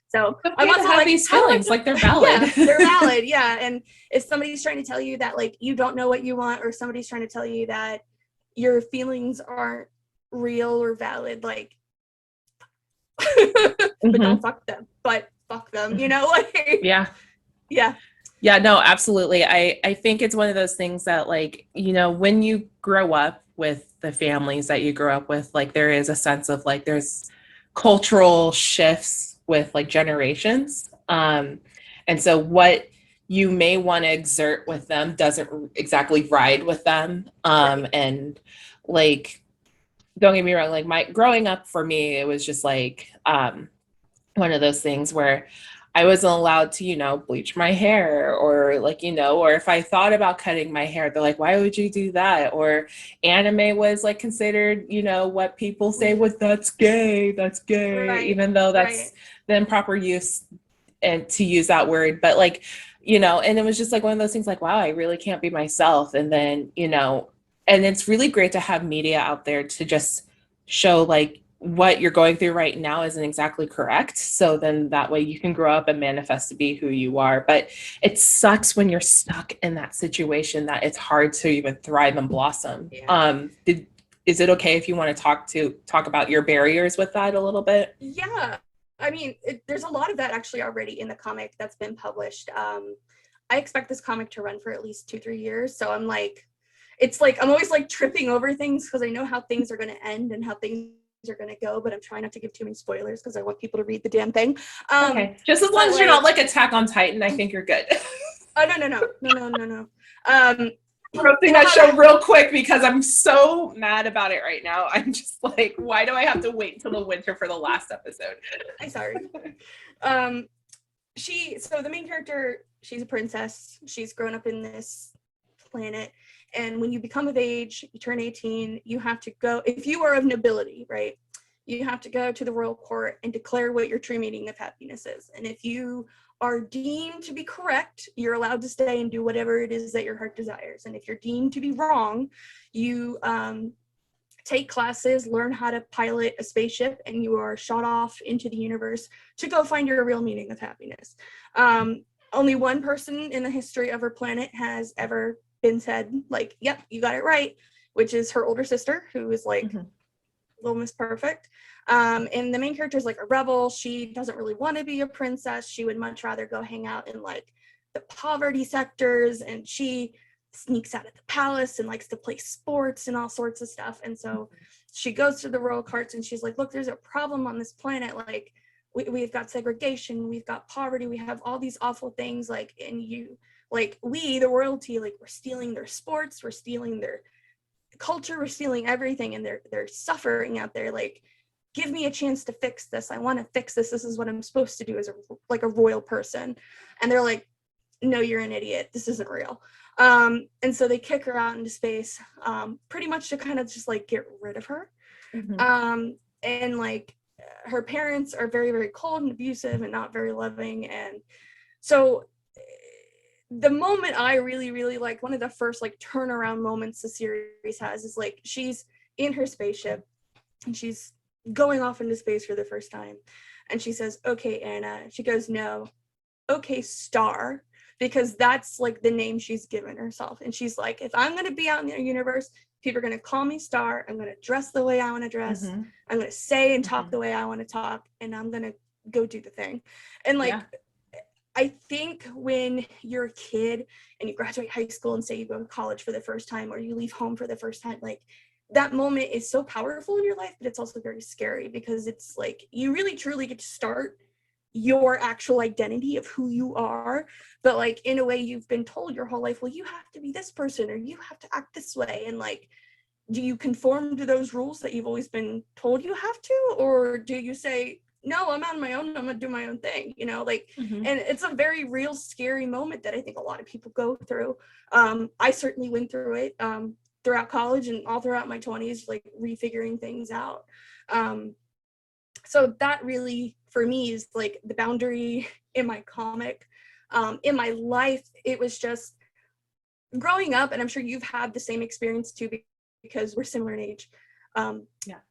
so I'm also have these feelings, like they're valid. Yeah, they're valid. Yeah. And if somebody's trying to tell you that like you don't know what you want, or somebody's trying to tell you that your feelings aren't real or valid, like, but don't fuck them. But fuck them, you know? Like, yeah, no, absolutely. I think it's one of those things that, like, you know, when you grow up with the families that you grew up with, like, there is a sense of like there's cultural shifts with like generations, and so what you may want to exert with them doesn't exactly ride with them. And like, don't get me wrong, like my growing up for me, it was just like one of those things where I wasn't allowed to, you know, bleach my hair, or like, you know, or if I thought about cutting my hair, they're like, why would you do that? Or anime was like considered, you know, what people say was that's gay, even though that's the improper use and to use that word. But like, you know, and it was just like one of those things like, wow, I really can't be myself. And then, you know, and it's really great to have media out there to just show like what you're going through right now isn't exactly correct. So then that way you can grow up and manifest to be who you are. But it sucks when you're stuck in that situation that it's hard to even thrive and blossom. Yeah. Is it okay if you want to talk about your barriers with that a little bit? Yeah. I mean, there's a lot of that actually already in the comic that's been published. I expect this comic to run for at least 2-3 years. So I'm like, it's like I'm always like tripping over things because I know how things are going to end and how things are going to go, but I'm trying not to give too many spoilers because I want people to read the damn thing. Okay, just as long as you're not like Attack on Titan, I think you're good. Oh no. Roasting that show real quick because I'm so mad about it right now. I'm just like, why do I have to wait until the winter for the last episode? I'm sorry. So the main character, she's a princess. She's grown up in this planet, and when you become of age, you turn 18, you have to go, if you are of nobility, right, you have to go to the royal court and declare what your true meaning of happiness is. And if you are deemed to be correct, you're allowed to stay and do whatever it is that your heart desires. And if you're deemed to be wrong, you take classes, learn how to pilot a spaceship, and you are shot off into the universe to go find your real meaning of happiness. Only one person in the history of her planet has ever been said, like, yep, you got it right, which is her older sister, who is like Little Miss Perfect. And the main character is like a rebel. She doesn't really want to be a princess. She would much rather go hang out in like the poverty sectors, and she sneaks out of the palace and likes to play sports and all sorts of stuff. And so she goes to the royal courts and she's like, look, there's a problem on this planet. Like we've got segregation, we've got poverty, we have all these awful things, like, and you, like, we, the royalty, like, we're stealing their sports, we're stealing their culture, we're stealing everything, and they're suffering out there. Like, give me a chance to fix this. I want to fix this. This is what I'm supposed to do as a royal person. And they're like, no, you're an idiot. This isn't real. And so they kick her out into space, pretty much to kind of just like get rid of her. And like her parents are very, very cold and abusive and not very loving. And so the moment I really, really like, one of the first like turnaround moments the series has is like she's in her spaceship and she's going off into space for the first time. And she says, okay, Anna. She goes, no, okay, Star, because that's like the name she's given herself. And she's like, if I'm going to be out in the universe, people are going to call me Star. I'm going to dress the way I want to dress. I'm going to say and talk the way I want to talk. And I'm going to go do the thing. And like, I think when you're a kid and you graduate high school and say you go to college for the first time, or you leave home for the first time, like that moment is so powerful in your life, but it's also very scary because it's like you really truly get to start your actual identity of who you are, but like in a way you've been told your whole life, well, you have to be this person or you have to act this way. And like, do you conform to those rules that you've always been told you have to, or do you say, no, I'm on my own, I'm gonna do my own thing, you know, like, and it's a very real scary moment that I think a lot of people go through. I certainly went through it throughout college and all throughout my 20s, like refiguring things out. So that really, for me, is like the boundary in my comic. In my life, it was just growing up, and I'm sure you've had the same experience too, because we're similar in age.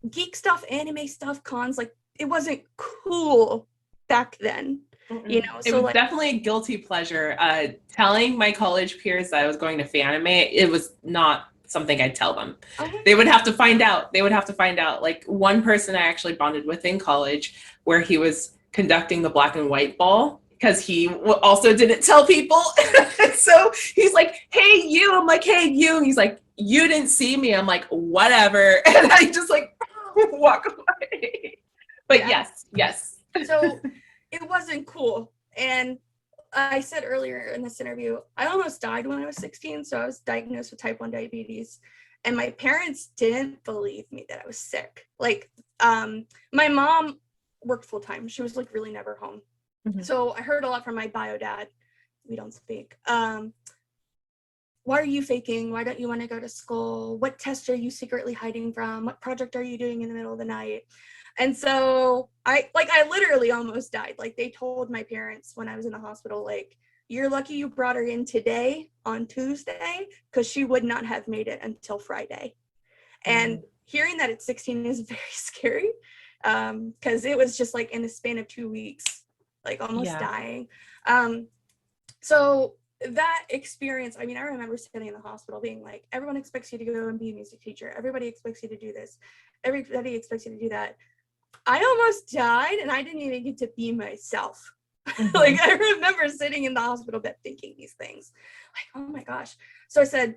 Geek stuff, anime stuff, cons, like it wasn't cool back then. You know, it was like, definitely a guilty pleasure. Telling my college peers that I was going to Fanime, it was not something I'd tell them. They would have to find out. Like one person I actually bonded with in college, where he was conducting the black and white ball, because he also didn't tell people. So he's like, hey, you. I'm like, hey, you. And he's like, you didn't see me. I'm like, whatever. And I just like walk away. But yes. So it wasn't cool. And I said earlier in this interview, I almost died when I was 16. So I was diagnosed with type 1 diabetes. And my parents didn't believe me that I was sick. Like, my mom worked full time. She was like really never home. So I heard a lot from my bio dad. We don't speak. Why are you faking? Why don't you want to go to school? What test are you secretly hiding from? What project are you doing in the middle of the night? And so I literally almost died. Like they told my parents when I was in the hospital, like, you're lucky you brought her in today on Tuesday, because she would not have made it until Friday. And hearing that at 16 is very scary, because it was just like in the span of 2 weeks, like almost dying. So that experience, I mean, I remember sitting in the hospital being like, everyone expects you to go and be a music teacher. Everybody expects you to do this. Everybody expects you to do that. I almost died and I didn't even get to be myself. Like I remember sitting in the hospital bed thinking these things, like, oh my gosh. So I said,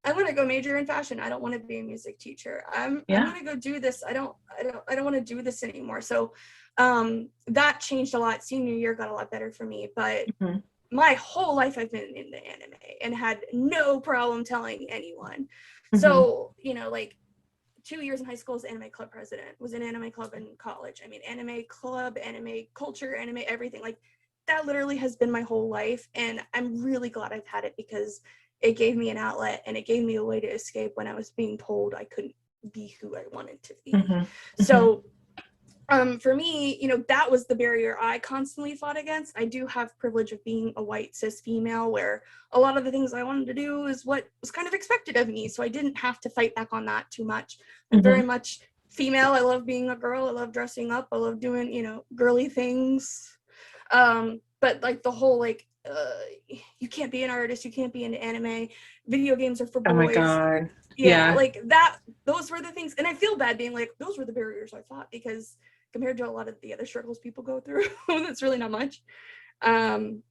I want to go major in fashion. I don't want to be a music teacher. I want to go do this. I don't want to do this anymore. So that changed a lot. Senior year got a lot better for me, but my whole life I've been into anime and had no problem telling anyone. So, you know, like 2 years in high school as anime club president, was in anime club in college. I mean, anime club, anime culture, anime, everything. Like that literally has been my whole life. And I'm really glad I've had it because it gave me an outlet and it gave me a way to escape when I was being told I couldn't be who I wanted to be. So for me, you know, that was the barrier I constantly fought against. I do have privilege of being a white cis female where a lot of the things I wanted to do is what was kind of expected of me. So I didn't have to fight back on that too much. I'm very much female. I love being a girl. I love dressing up. I love doing, you know, girly things. But like the whole like, you can't be an artist. You can't be into anime. Video games are for boys. Oh my God. Yeah, like that. Those were the things. And I feel bad being like, those were the barriers I fought because compared to a lot of the other struggles people go through, that's really not much. I'm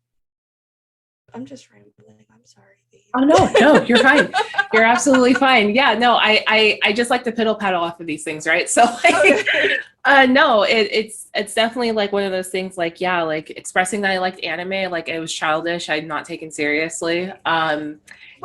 just rambling. I'm sorry, babe. Oh no, you're fine. You're absolutely fine. Yeah, no, I just like to piddle paddle off of these things, right? So like, no, it's definitely like one of those things. Like, yeah, like expressing that I liked anime, like it was childish. I'd not taken seriously.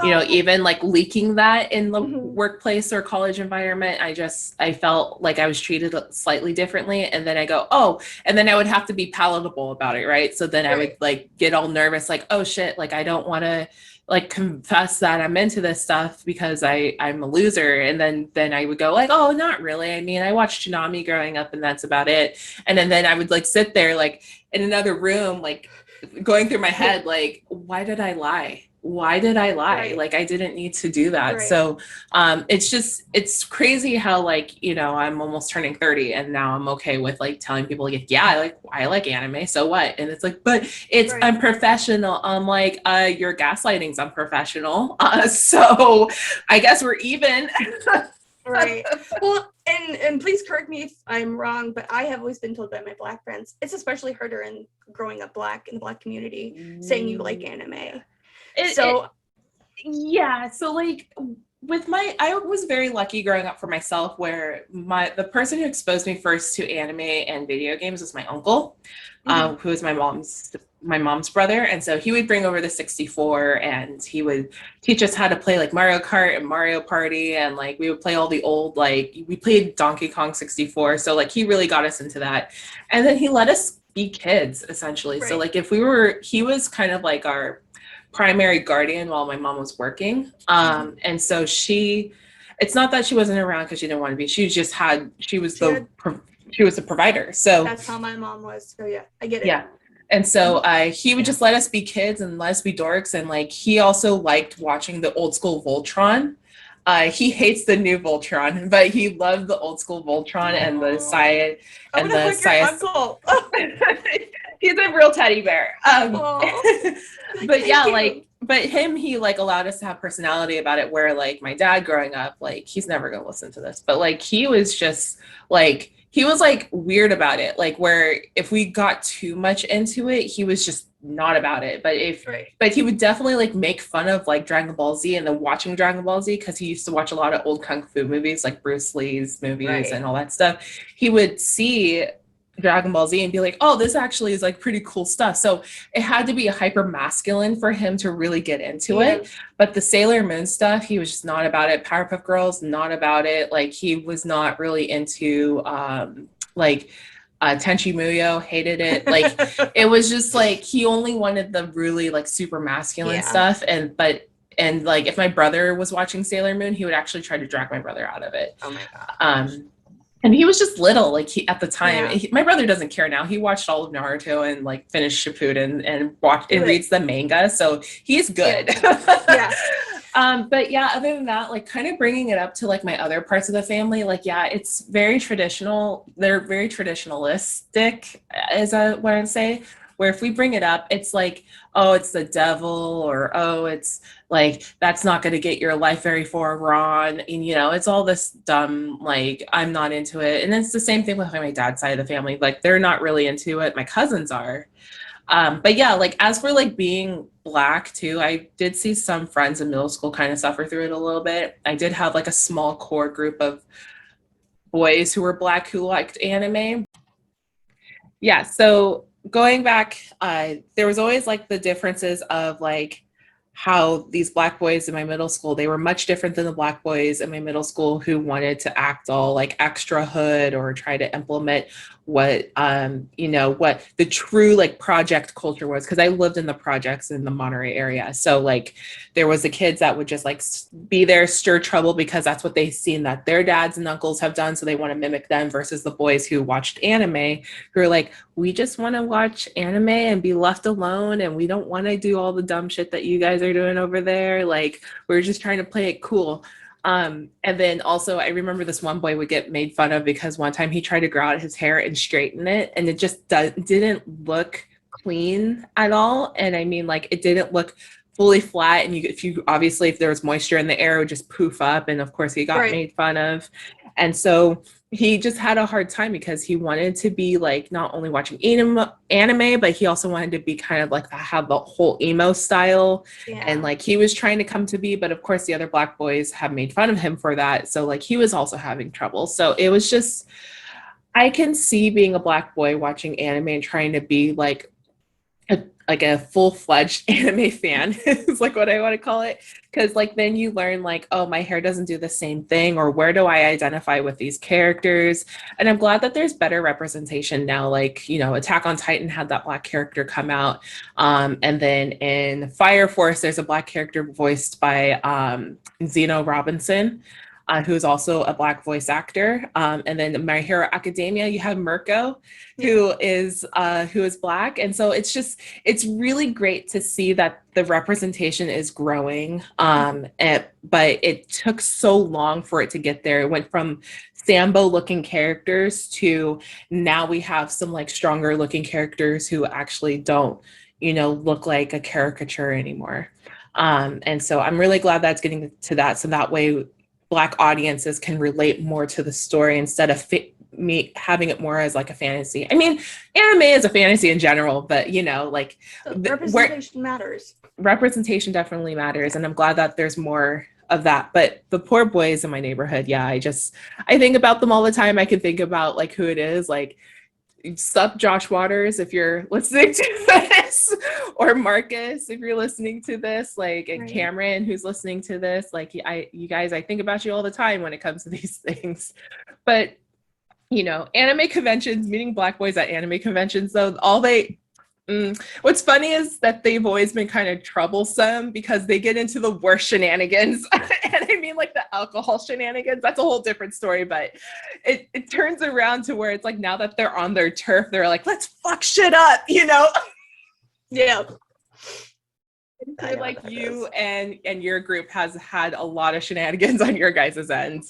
You know, even like leaking that in the workplace or college environment, I felt like I was treated slightly differently. And then I go, oh, and then I would have to be palatable about it, right? So then I would like get all nervous, like, oh shit, like I don't want to like confess that I'm into this stuff because I'm a loser. And then I would go like, oh, not really. I mean, I watched Tsunami growing up and that's about it. And then I would like sit there like in another room, like going through my head, like, why did I lie? Why did I lie? Right. Like, I didn't need to do that. Right. So it's crazy how like, you know, I'm almost turning 30 and now I'm okay with like telling people like, yeah, I like anime. So what? And it's like, but it's Right. unprofessional. I'm like, your gaslighting's unprofessional. So I guess we're even. Right. Well, and please correct me if I'm wrong, but I have always been told by my Black friends, it's especially harder in growing up Black in the Black community, saying you like anime. So like I was very lucky growing up for myself where the person who exposed me first to anime and video games was my uncle, who is my mom's brother. And so he would bring over the 64 and he would teach us how to play like Mario Kart and Mario Party. And like, we would play all the old, like we played Donkey Kong 64. So like, he really got us into that. And then he let us be kids essentially. Right. So like he was kind of like our primary guardian while my mom was working. And so it's not that she wasn't around because she didn't want to be, she was the provider. So that's how my mom was. So yeah, I get it. Yeah. And so he would just let us be kids and let us be dorks. And like, he also liked watching the old school Voltron. He hates the new Voltron, but he loved the old school Voltron and the Saya and the Saya. He's a real teddy bear. But yeah, like, but he like allowed us to have personality about it where like my dad growing up, like he's never going to listen to this, but like he was just like, he was like weird about it. Like where if we got too much into it, he was just not about it. But he would definitely like make fun of like Dragon Ball Z and then watching Dragon Ball Z because he used to watch a lot of old Kung Fu movies like Bruce Lee's movies and all that stuff. He would see Dragon Ball Z and be like, oh, this actually is like pretty cool stuff. So it had to be a hyper masculine for him to really get into it. But the Sailor Moon stuff, he was just not about it. Powerpuff Girls, not about it. Like he was not really into Tenchi Muyo, hated it. Like it was just like he only wanted the really like super masculine stuff. And like if my brother was watching Sailor Moon, he would actually try to drag my brother out of it. Oh my God. And he was just little, like at the time. My brother doesn't care now. He watched all of Naruto and like finished Shippuden and reads the manga, so he's good. But yeah, other than that, like kind of bringing it up to like my other parts of the family, like it's very traditional. They're very traditionalistic, is what I'd say. Where if we bring it up, it's like, oh, it's the devil, or oh, it's like that's not going to get your life very far on. And you know, it's all this dumb, like I'm not into it. And it's the same thing with my dad's side of the family. Like they're not really into it. My cousins are. But yeah, like as for like being Black too, I did see some friends in middle school kind of suffer through it a little bit. I did have like a small core group of boys who were Black who liked anime. Yeah, so going back, there was always like the differences of like how these Black boys in my middle school, they were much different than the Black boys in my middle school who wanted to act all like extra hood or try to implement what what the true like project culture was, because I lived in the projects in the Monterey area. So like there was the kids that would just like be there, stir trouble because that's what they've seen that their dads and uncles have done, so they want to mimic them, versus the boys who watched anime who are like, we just want to watch anime and be left alone, and we don't want to do all the dumb shit that you guys are doing over there. Like, we're just trying to play it cool. And then also I remember this one boy would get made fun of because one time he tried to grow out his hair and straighten it, and it just didn't look clean at all. And I mean, like, it didn't look fully flat, and if there was moisture in the air, it would just poof up, and of course he got made fun of. And so he just had a hard time because he wanted to be like not only watching anime, but he also wanted to be kind of like have the whole emo style. Yeah. And like he was trying to come to be, but of course the other Black boys have made fun of him for that. So like he was also having trouble. So it was just, I can see being a Black boy watching anime and trying to be like a full-fledged anime fan is like what I want to call it, because like then you learn like, oh, my hair doesn't do the same thing, or where do I identify with these characters? And I'm glad that there's better representation now. Like, Attack on Titan had that Black character come out, and then in Fire Force there's a Black character voiced by Zeno Robinson, who's also a Black voice actor. And then My Hero Academia, you have Mirko, who is Black. And so it's really great to see that the representation is growing. But it took so long for it to get there. It went from Sambo looking characters to now we have some like stronger looking characters who actually don't, look like a caricature anymore. And so I'm really glad that's getting to that. So that way Black audiences can relate more to the story instead of me having it more as like a fantasy. I mean, anime is a fantasy in general, but like representation matters. Representation definitely matters, and I'm glad that there's more of that. But the poor boys in my neighborhood, yeah, I think about them all the time. I can think about like who it is, like, sup Josh Waters if you're listening to this, or Marcus if you're listening to this, like, and Cameron who's listening to this, like, you guys, I think about you all the time when it comes to these things. But anime conventions, meeting Black boys at anime conventions, though, what's funny is that they've always been kind of troublesome because they get into the worst shenanigans. And I mean like the alcohol shenanigans, that's a whole different story, but it turns around to where it's like now that they're on their turf, they're like, let's fuck shit up, Yeah. Like you and your group has had a lot of shenanigans on your guys' end.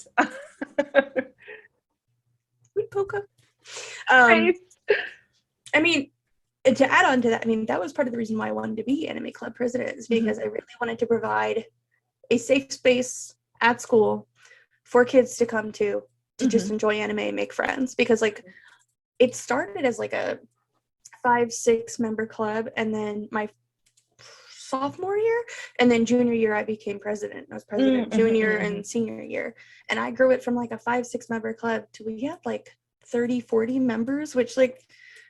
Poca. I mean, to add on to that, I mean, that was part of the reason why I wanted to be anime club president, is because I really wanted to provide a safe space at school for kids to come to just enjoy anime and make friends. Because like it started as like a 5-6 member club, and then my sophomore year and then junior year I became president. I was president junior and senior year, and I grew it from like a 5-6 member club to we had like 30-40 members, which like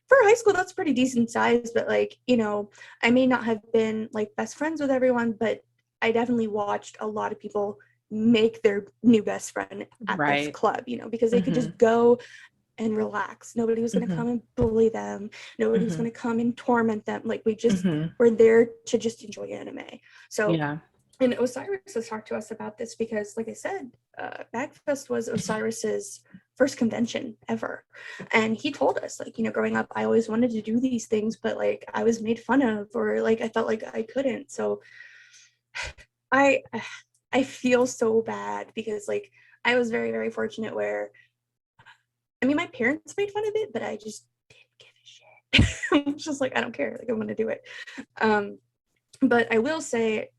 for high school that's pretty decent size. But like, I may not have been like best friends with everyone, but I definitely watched a lot of people make their new best friend at this club, because they could just go and relax. Nobody was going to come and bully them. Nobody was going to come and torment them. Like, we just were there to just enjoy anime. So, and Osiris has talked to us about this because, like I said, Bagfest was Osiris's first convention ever. And he told us, like, growing up, I always wanted to do these things, but like I was made fun of, or like I felt like I couldn't. So I feel so bad because like I was very, very fortunate where, I mean, my parents made fun of it, but I just didn't give a shit. I'm just like, I don't care. Like, I want to do it. But I will say,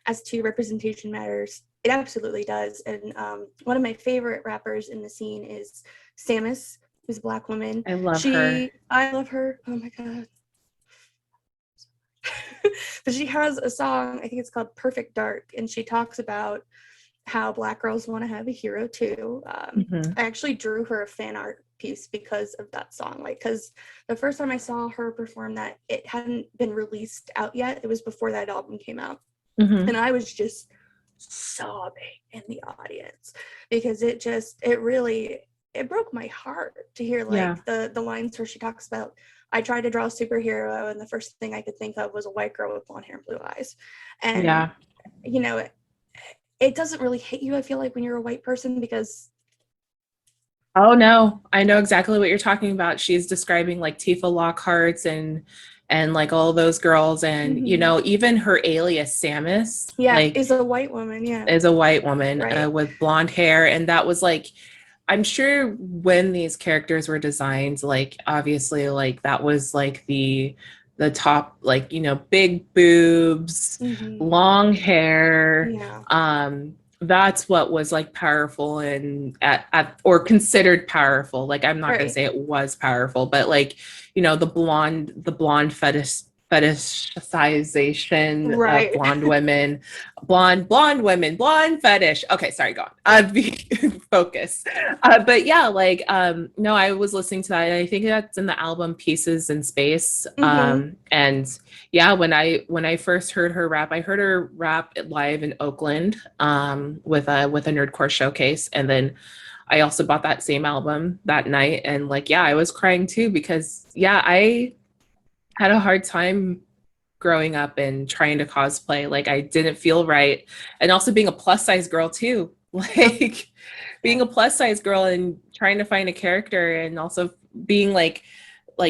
as to representation matters, it absolutely does. And one of my favorite rappers in the scene is Samus, who's a Black woman. I love her. I love her. Oh my God. But she has a song, I think it's called Perfect Dark, and she talks about how Black girls want to have a hero too. Mhm. I actually drew her a fan art piece because of that song. Like, because the first time I saw her perform that, it hadn't been released out yet. It was before that album came out. Mhm. And I was just sobbing in the audience because it really broke my heart to hear like the lines where she talks about, I tried to draw a superhero and the first thing I could think of was a white girl with blonde hair and blue eyes. And you know, it doesn't really hit you, I feel like, when you're a white person, because Oh no, I know exactly what you're talking about. She's describing like Tifa Lockhart's and like all those girls, and you know, even her alias Samus, like, is a white woman, is a white woman right. with blonde hair, and that was like, I'm sure when these characters were designed, like obviously like that was like the top, like, you know, big boobs, long hair. That's what was like powerful and at or considered powerful. Like, I'm not gonna say it was powerful, but like, you know, the blonde fetishization of blonde women, blonde women, blonde fetish. Okay, sorry, go on. Focus. But yeah, like, no, I was listening to that, and I think that's in the album Pieces in Space. And yeah, when I first heard her rap, I heard her rap live in Oakland, with a nerdcore showcase, and then I also bought that same album that night, and like, yeah, I was crying too, because yeah, I had a hard time growing up and trying to cosplay. Like, I didn't feel right, and also being a plus size girl too, like being a plus size girl and trying to find a character, and also being like,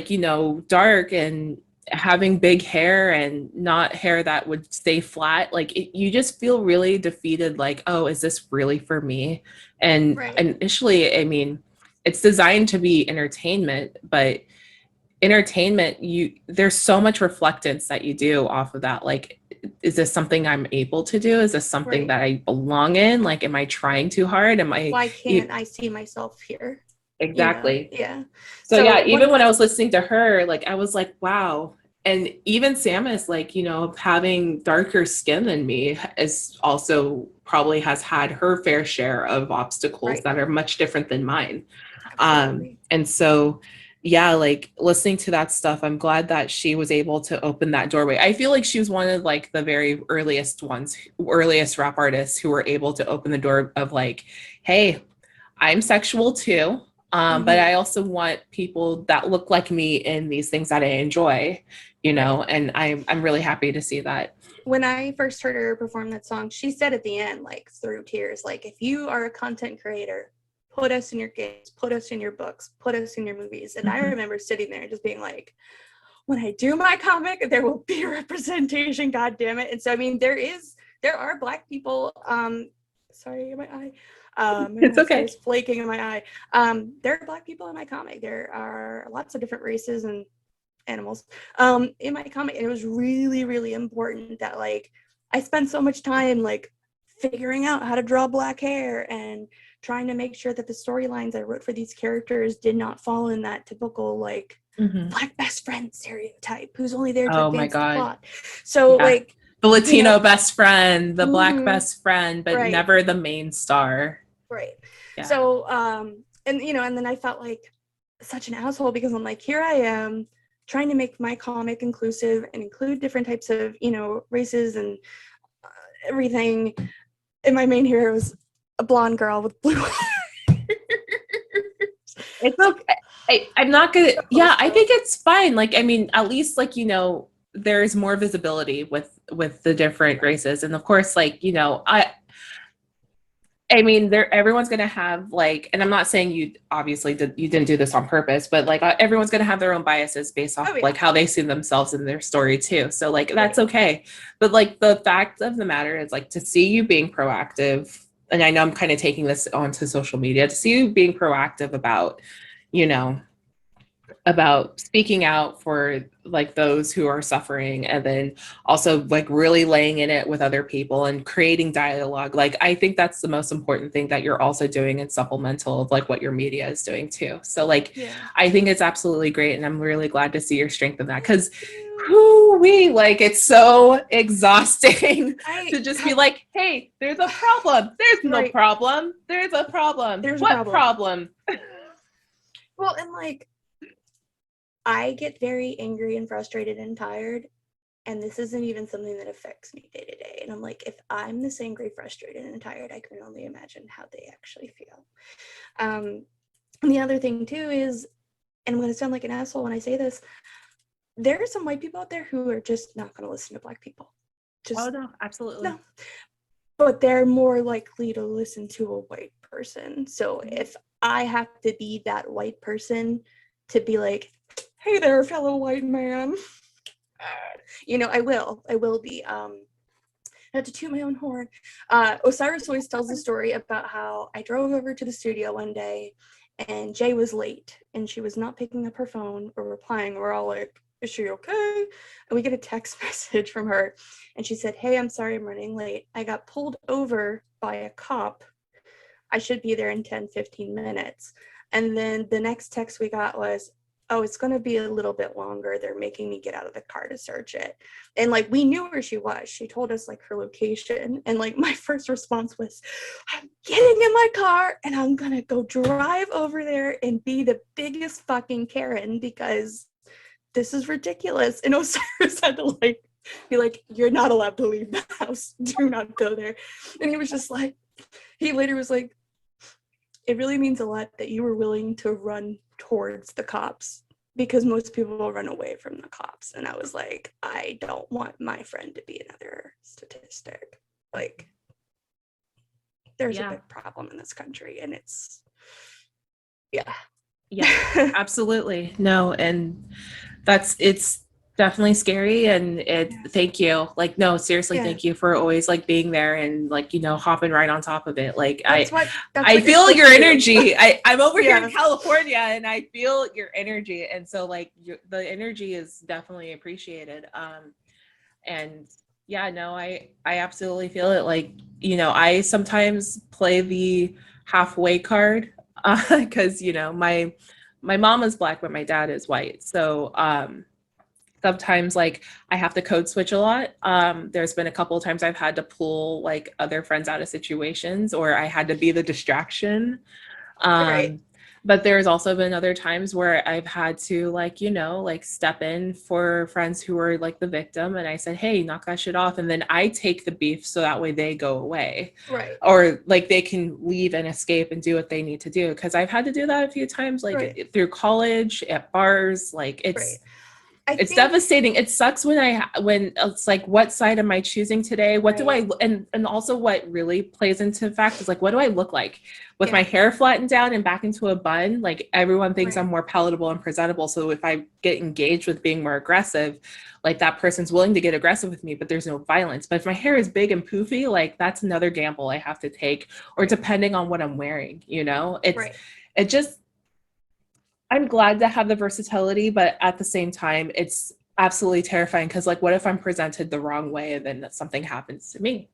you know, dark and having big hair and not hair that would stay flat. Like, you just feel really defeated, like, oh, is this really for me? And initially, I mean, it's designed to be entertainment, but entertainment, there's so much reflectance that you do off of that. Like, is this something I'm able to do? Is this something that I belong in? Like, am I trying too hard? Why can't I see myself here? Exactly. You know? Yeah. So yeah, even when I was listening to her, like, I was like, wow. And even Samus, like, you know, having darker skin than me, is also probably has had her fair share of obstacles that are much different than mine. And so yeah, like, listening to that stuff, I'm glad that she was able to open that doorway. I feel like she was one of like the very earliest rap artists who were able to open the door of like, hey, I'm sexual too. But I also want people that look like me in these things that I enjoy, you know, and I'm really happy to see that. When I first heard her perform that song, she said at the end, like through tears, like, if you are a content creator, put us in your games, put us in your books, put us in your movies. And I remember sitting there just being like, when I do my comic, there will be representation, God damn it. And so, I mean, there are Black people, sorry, my eye. It's okay. It's flaking in my eye. There are Black people in my comic. There are lots of different races and animals in my comic, and it was really, really important that, like, I spent so much time like figuring out how to draw Black hair and trying to make sure that the storylines I wrote for these characters did not fall in that typical like Black best friend stereotype who's only there to advance the plot. So like the Latino best friend, the Black best friend, but never the main star. Yeah. So and you know, and then I felt like such an asshole because I'm like, here I am trying to make my comic inclusive and include different types of, you know, races and everything. And my main hero is a blonde girl with blue hair. It's okay. I'm not gonna. Yeah, I think it's fine. Like, I mean, at least, like, you know, there's more visibility with the different races, and of course, like, you know, I mean, everyone's gonna have like, and I'm not saying you obviously you didn't do this on purpose, but like, everyone's gonna have their own biases based off like how they see themselves in their story too. So like, that's okay. But like, the fact of the matter is, like, to see you being proactive, and I know I'm kind of taking this onto social media, to see you being proactive about, you know, about speaking out for like those who are suffering, and then also like really laying in it with other people and creating dialogue. Like, I think that's the most important thing that you're also doing in supplemental of like what your media is doing too. So like, I think it's absolutely great, and I'm really glad to see your strength in that, because whoo-wee, like it's so exhausting to just be I like, hey, there's a problem. There's no Right. problem. There's a problem. There's a What problem. problem? Well, and like I get very angry and frustrated and tired, and this isn't even something that affects me day to day. And I'm like, if I'm this angry, frustrated, and tired, I can only imagine how they actually feel. And the other thing too is, and I'm going to sound like an asshole when I say this, there are some white people out there who are just not going to listen to Black people. Just Oh no, absolutely. no. But they're more likely to listen to a white person. So if I have to be that white person to be like, hey there, fellow white man, I will be. Not to toot my own horn. Osiris always tells the story about how I drove over to the studio one day and Jay was late and she was not picking up her phone or replying. We're all like, is she okay? And we get a text message from her and she said, hey, I'm sorry I'm running late. I got pulled over by a cop. I should be there in 10-15 minutes. And then the next text we got was, oh, it's going to be a little bit longer. They're making me get out of the car to search it. And like, we knew where she was. She told us like her location. And like, my first response was, I'm getting in my car and I'm going to go drive over there and be the biggest fucking Karen because this is ridiculous. And Osiris had to like, be like, you're not allowed to leave the house. Do not go there. And he was just like, he later was like, it really means a lot that you were willing to run towards the cops because most people will run away from the cops. And I was like, I don't want my friend to be another statistic. Like, there's a big problem in this country and it's, yeah, absolutely. No, and it's definitely scary and thank you. Like, no, seriously, thank you for always like being there and like, hopping right on top of it. Like I feel your energy. I'm over here in California and I feel your energy. And so like the energy is definitely appreciated. And yeah, no, I absolutely feel it. Like, I sometimes play the halfway card because, my mom is Black, but my dad is white. So, sometimes like I have to code switch a lot. There's been a couple of times I've had to pull like other friends out of situations or I had to be the distraction. right. But there's also been other times where I've had to like, like step in for friends who are like the victim. And I said, hey, knock that shit off. And then I take the beef so that way they go away. Right. Or like they can leave and escape and do what they need to do. Cause I've had to do that a few times, like through college, at bars, like it's devastating. It sucks when it's like, what side am I choosing today? What do I, and also what really plays into fact is like, what do I look like with my hair flattened down and back into a bun? Like everyone thinks I'm more palatable and presentable. So if I get engaged with being more aggressive, like that person's willing to get aggressive with me, but there's no violence. But if my hair is big and poofy, like that's another gamble I have to take, or depending on what I'm wearing, it just, I'm glad to have the versatility, but at the same time, it's absolutely terrifying because, like, what if I'm presented the wrong way and then something happens to me,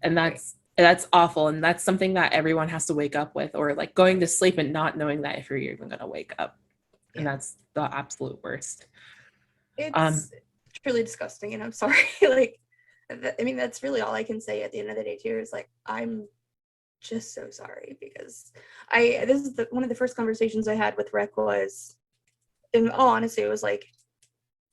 And that's awful. And that's something that everyone has to wake up with, or like going to sleep and not knowing that if you're even going to wake up. And that's the absolute worst. It's truly disgusting. And I'm sorry. Like, I mean, that's really all I can say at the end of the day, too, is like, I'm just so sorry because this is one of the first conversations I had with Rec was, in all honesty, it was like,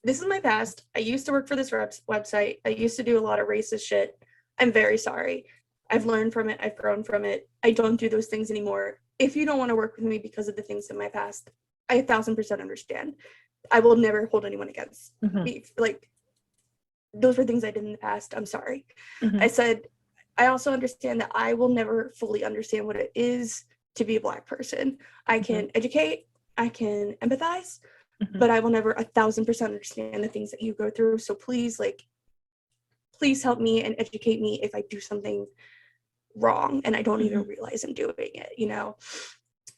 this is my past. I used to work for this website. I used to do a lot of racist shit. I'm very sorry. I've learned from it. I've grown from it. I don't do those things anymore. If you don't want to work with me because of the things in my past, I 1,000% understand. I will never hold anyone against me. Like, those were things I did in the past. I'm sorry. I said, I also understand that I will never fully understand what it is to be a Black person. I can educate, I can empathize, but I will never 1,000% understand the things that you go through. So please help me and educate me if I do something wrong and I don't even realize I'm doing it,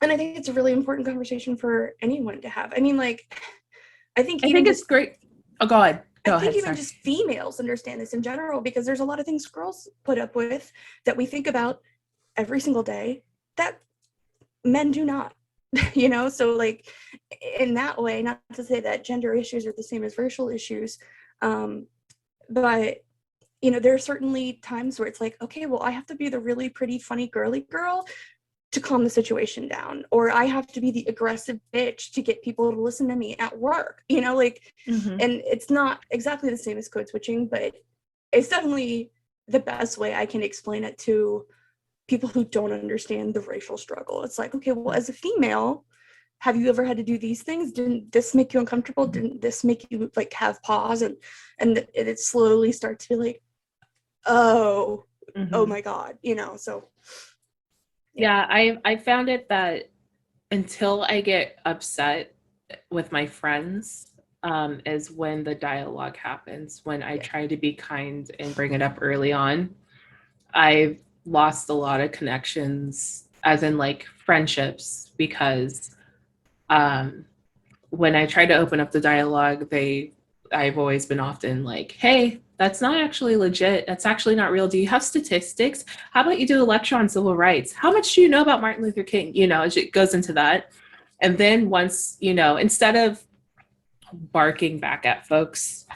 And I think it's a really important conversation for anyone to have. I mean, like, I think it's great. Oh, go ahead. I think even just females understand this in general because there's a lot of things girls put up with that we think about every single day that men do not, So like, in that way, not to say that gender issues are the same as racial issues, but there are certainly times where it's like, okay, well, I have to be the really pretty, funny, girly girl to calm the situation down, or I have to be the aggressive bitch to get people to listen to me at work, like, and it's not exactly the same as code switching, but it's definitely the best way I can explain it to people who don't understand the racial struggle. It's like, okay, well, as a female, have you ever had to do these things? Didn't this make you uncomfortable? Didn't this make you like have pause? And it slowly starts to be like, oh my God, so. Yeah, I found it that until I get upset with my friends, is when the dialogue happens, when I try to be kind and bring it up early on. I've lost a lot of connections, as in like friendships, because when I try to open up the dialogue, I've always been often like, hey, that's not actually legit. That's actually not real. Do you have statistics? How about you do a lecture on civil rights? How much do you know about Martin Luther King? It goes into that. And then once, instead of barking back at folks,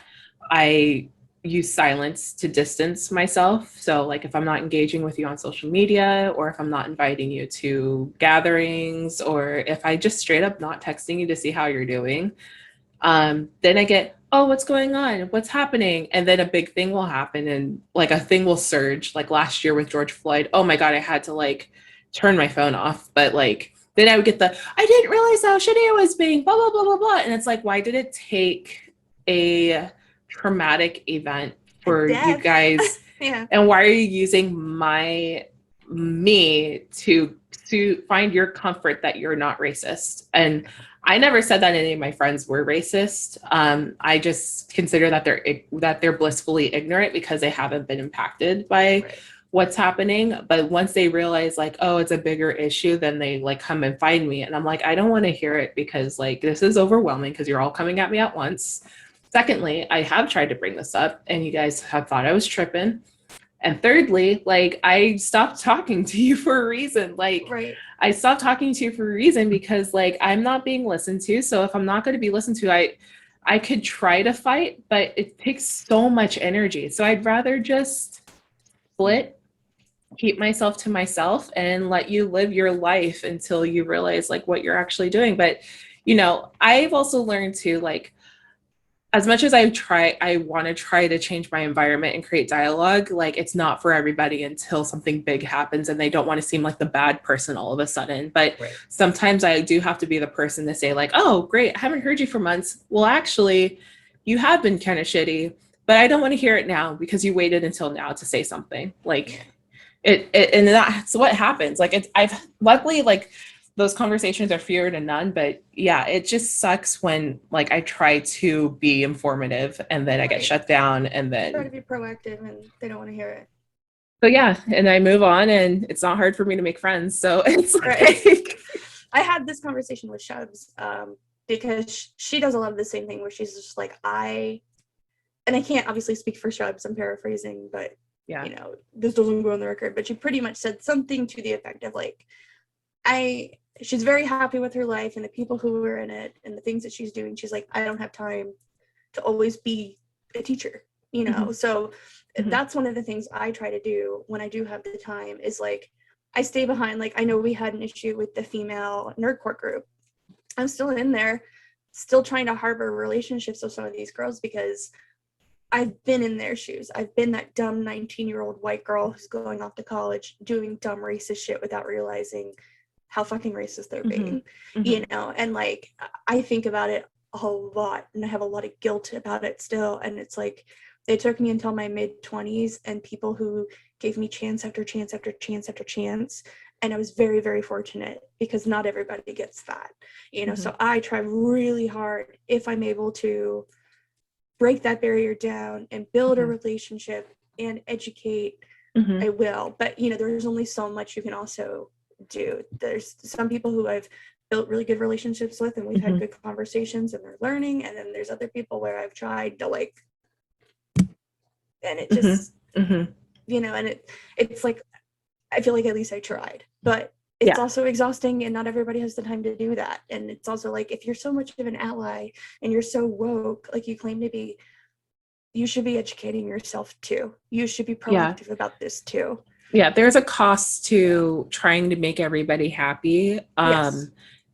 I use silence to distance myself. So like if I'm not engaging with you on social media, or if I'm not inviting you to gatherings, or if I just straight up not texting you to see how you're doing, then I get, oh, what's going on? What's happening? And then a big thing will happen, and like a thing will surge. Like last year with George Floyd, oh my God, I had to like turn my phone off. But like, then I would get I didn't realize how shitty I was being, blah, blah, blah, blah, blah. And it's like, why did it take a traumatic event for you guys? Yeah. And why are you using me to find your comfort that you're not racist? And I never said that any of my friends were racist. I just consider that they're blissfully ignorant because they haven't been impacted by what's happening. But once they realize like, oh, it's a bigger issue, then they like come and find me. And I'm like, I don't want to hear it, because like this is overwhelming because you're all coming at me at once. Secondly, I have tried to bring this up and you guys have thought I was tripping. And thirdly, like I stopped talking to you for a reason. Like I stopped talking to you for a reason because like I'm not being listened to. So if I'm not going to be listened to, I could try to fight, but it takes so much energy. So I'd rather just split, keep myself to myself, and let you live your life until you realize like what you're actually doing. But I've also learned to like, as much as I want to try to change my environment and create dialogue, like it's not for everybody until something big happens and they don't want to seem like the bad person all of a sudden. But sometimes I do have to be the person to say like, oh, great, I haven't heard you for months. Well, actually, you have been kind of shitty, but I don't want to hear it now because you waited until now to say something. Like and that's what happens. Like I've luckily like, those conversations are fewer to none, but yeah, it just sucks when like I try to be informative and then I get shut down, and then try to be proactive and they don't want to hear it. So yeah, and I move on, and it's not hard for me to make friends. So it's like I had this conversation with Shubs because she does a lot of the same thing where she's just like, and I can't obviously speak for Shubs, I'm paraphrasing, but this doesn't go on the record, but she pretty much said something to the effect of like, she's very happy with her life and the people who are in it and the things that she's doing. She's like, I don't have time to always be a teacher, So that's one of the things I try to do when I do have the time is like, I stay behind. Like, I know we had an issue with the female nerd court group. I'm still in there, still trying to harbor relationships with some of these girls because I've been in their shoes. I've been that dumb 19-year-old white girl who's going off to college doing dumb racist shit without realizing how fucking racist they're being, and like, I think about it a lot and I have a lot of guilt about it still. And it's like, it took me until my mid-20s and people who gave me chance after chance after chance after chance. And I was very, very fortunate because not everybody gets that, so I try really hard if I'm able to break that barrier down and build a relationship and educate, I will. But, there's only so much you can also do. There's some people who I've built really good relationships with and we've had good conversations and they're learning, and then there's other people where I've tried to like, and it just and it's like, I feel like at least I tried, but it's also exhausting, and not everybody has the time to do that. And it's also like, if you're so much of an ally and you're so woke, like you claim to be, you should be educating yourself too. You should be proactive about this too. Yeah, there's a cost to trying to make everybody happy. Yes.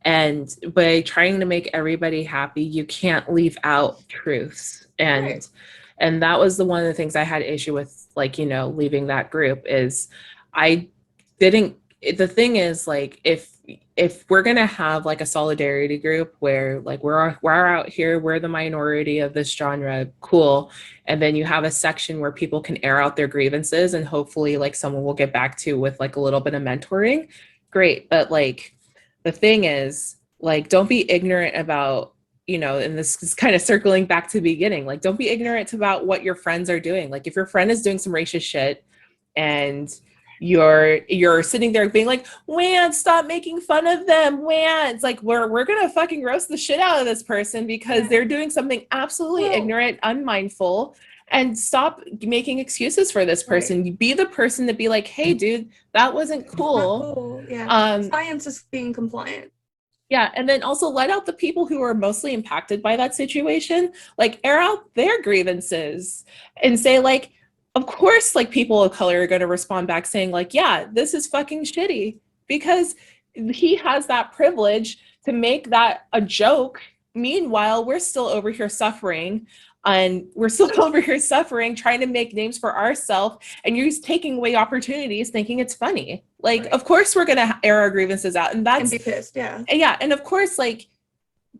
And by trying to make everybody happy, you can't leave out truths. And that was the one of the things I had issue with, like, you know, leaving that group is I didn't, the thing is, like, if we're gonna have like a solidarity group where like we're out here, we're the minority of this genre, cool. And then you have a section where people can air out their grievances and hopefully like someone will get back to with like a little bit of mentoring. Great. But like the thing is, like, don't be ignorant about, you know, and this is kind of circling back to the beginning, like, don't be ignorant about what your friends are doing. Like, if your friend is doing some racist shit and you're sitting there being like, Wan, stop making fun of them, Wan. It's like, we're gonna fucking roast the shit out of this person because they're doing something absolutely ignorant, unmindful, and stop making excuses for this person. You be the person to be like, hey dude, that wasn't cool. Science is being compliant. Yeah, and then also let out the people who are mostly impacted by that situation, like air out their grievances and say like, of course, like people of color are going to respond back saying like, yeah, this is fucking shitty, because he has that privilege to make that a joke. Meanwhile, we're still over here suffering, and we're still over here suffering, trying to make names for ourselves, and you're just taking away opportunities thinking it's funny. Like, of course we're going to air our grievances out, and that's, and be pissed. Yeah. And of course, like,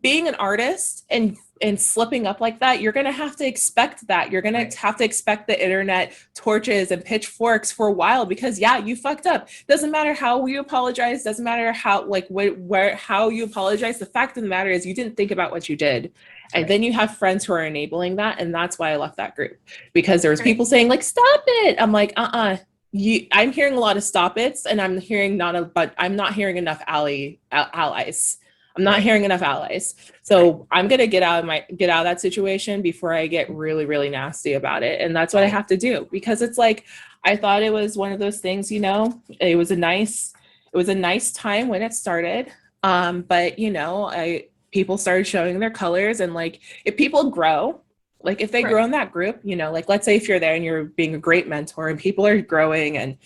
being an artist and slipping up like that, you're going to have to expect that. You're going to have to expect the internet torches and pitchforks for a while, because you fucked up. Doesn't matter how you apologize. Doesn't matter how, like, how you apologize. The fact of the matter is you didn't think about what you did. And then you have friends who are enabling that. And that's why I left that group, because there was people saying like, stop it. I'm like, I'm hearing a lot of stop it's, and I'm not hearing enough allies. I'm not hearing enough allies. So I'm going to get out of that situation before I get really, really nasty about it. And that's what I have to do, because it's like, I thought it was one of those things, you know, it was a nice time when it started. But you know, people started showing their colors, and like, if people grow, like if they grow in that group, you know, like, let's say if you're there and you're being a great mentor and people are growing and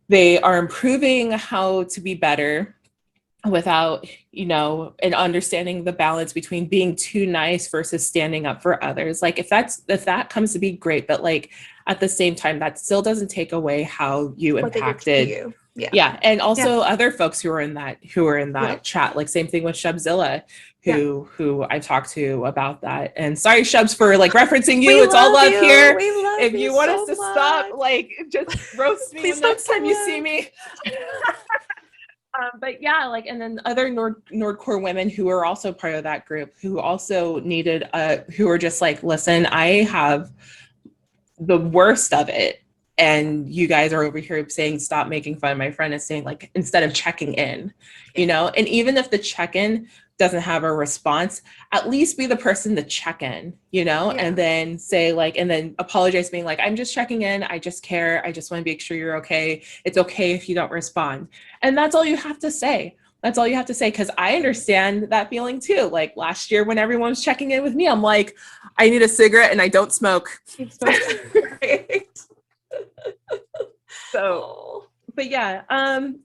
they are improving how to be better without, you know, and understanding the balance between being too nice versus standing up for others. Like, if that comes to be great, but like at the same time, that still doesn't take away how you impacted you. And also other folks who are in that chat, like same thing with Shubzilla, who I talked to about that. And sorry, Shubs, for like referencing you. It's all love here. If you want us to stop, like, just roast me the next time you see me. But yeah, like, and then other Nordcore women who are also part of that group, who also needed, who were just like, listen, I have the worst of it, and you guys are over here saying stop making fun of my friend, and saying like, instead of checking in, you know. And even if the check-in doesn't have a response, at least be the person to check in, you know, and then say like, and then apologize, being like, I'm just checking in, I just care, I just want to make sure you're okay, it's okay if you don't respond. And that's all you have to say. That's all you have to say, because I understand that feeling too. Like last year when everyone was checking in with me, I'm like, I need a cigarette and I don't smoke. So, but yeah,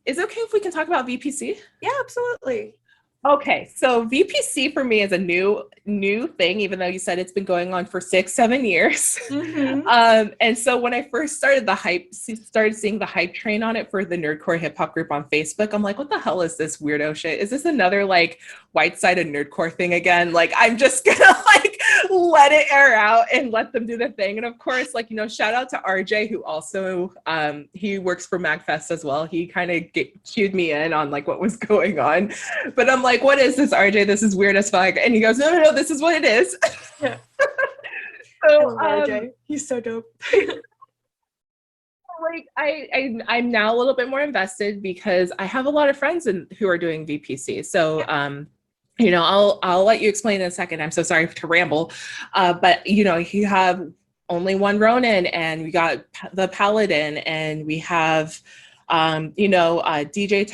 is it okay if we can talk about VPC? Yeah, absolutely. Okay, so VPC for me is a new thing, even though you said it's been going on for 6-7 years. And so when I first started seeing the hype train on it for the nerdcore hip hop group on Facebook, I'm like, what the hell is this weirdo shit? Is this another like white sided nerdcore thing again? Like, I'm just gonna like let it air out and let them do the thing. And of course, like, you know, shout out to RJ, who also he works for MagFest as well. He kind of cued me in on like what was going on, but I'm like, what is this, RJ? This is weird as fuck. And he goes, no, this is what it is. Yeah. So RJ, he's so dope. Like, I'm now a little bit more invested because I have a lot of friends who are doing VPC. So you know, I'll let you explain in a second. I'm so sorry to ramble, but you know, you have only one Ronin, and we got the Paladin, and we have DJ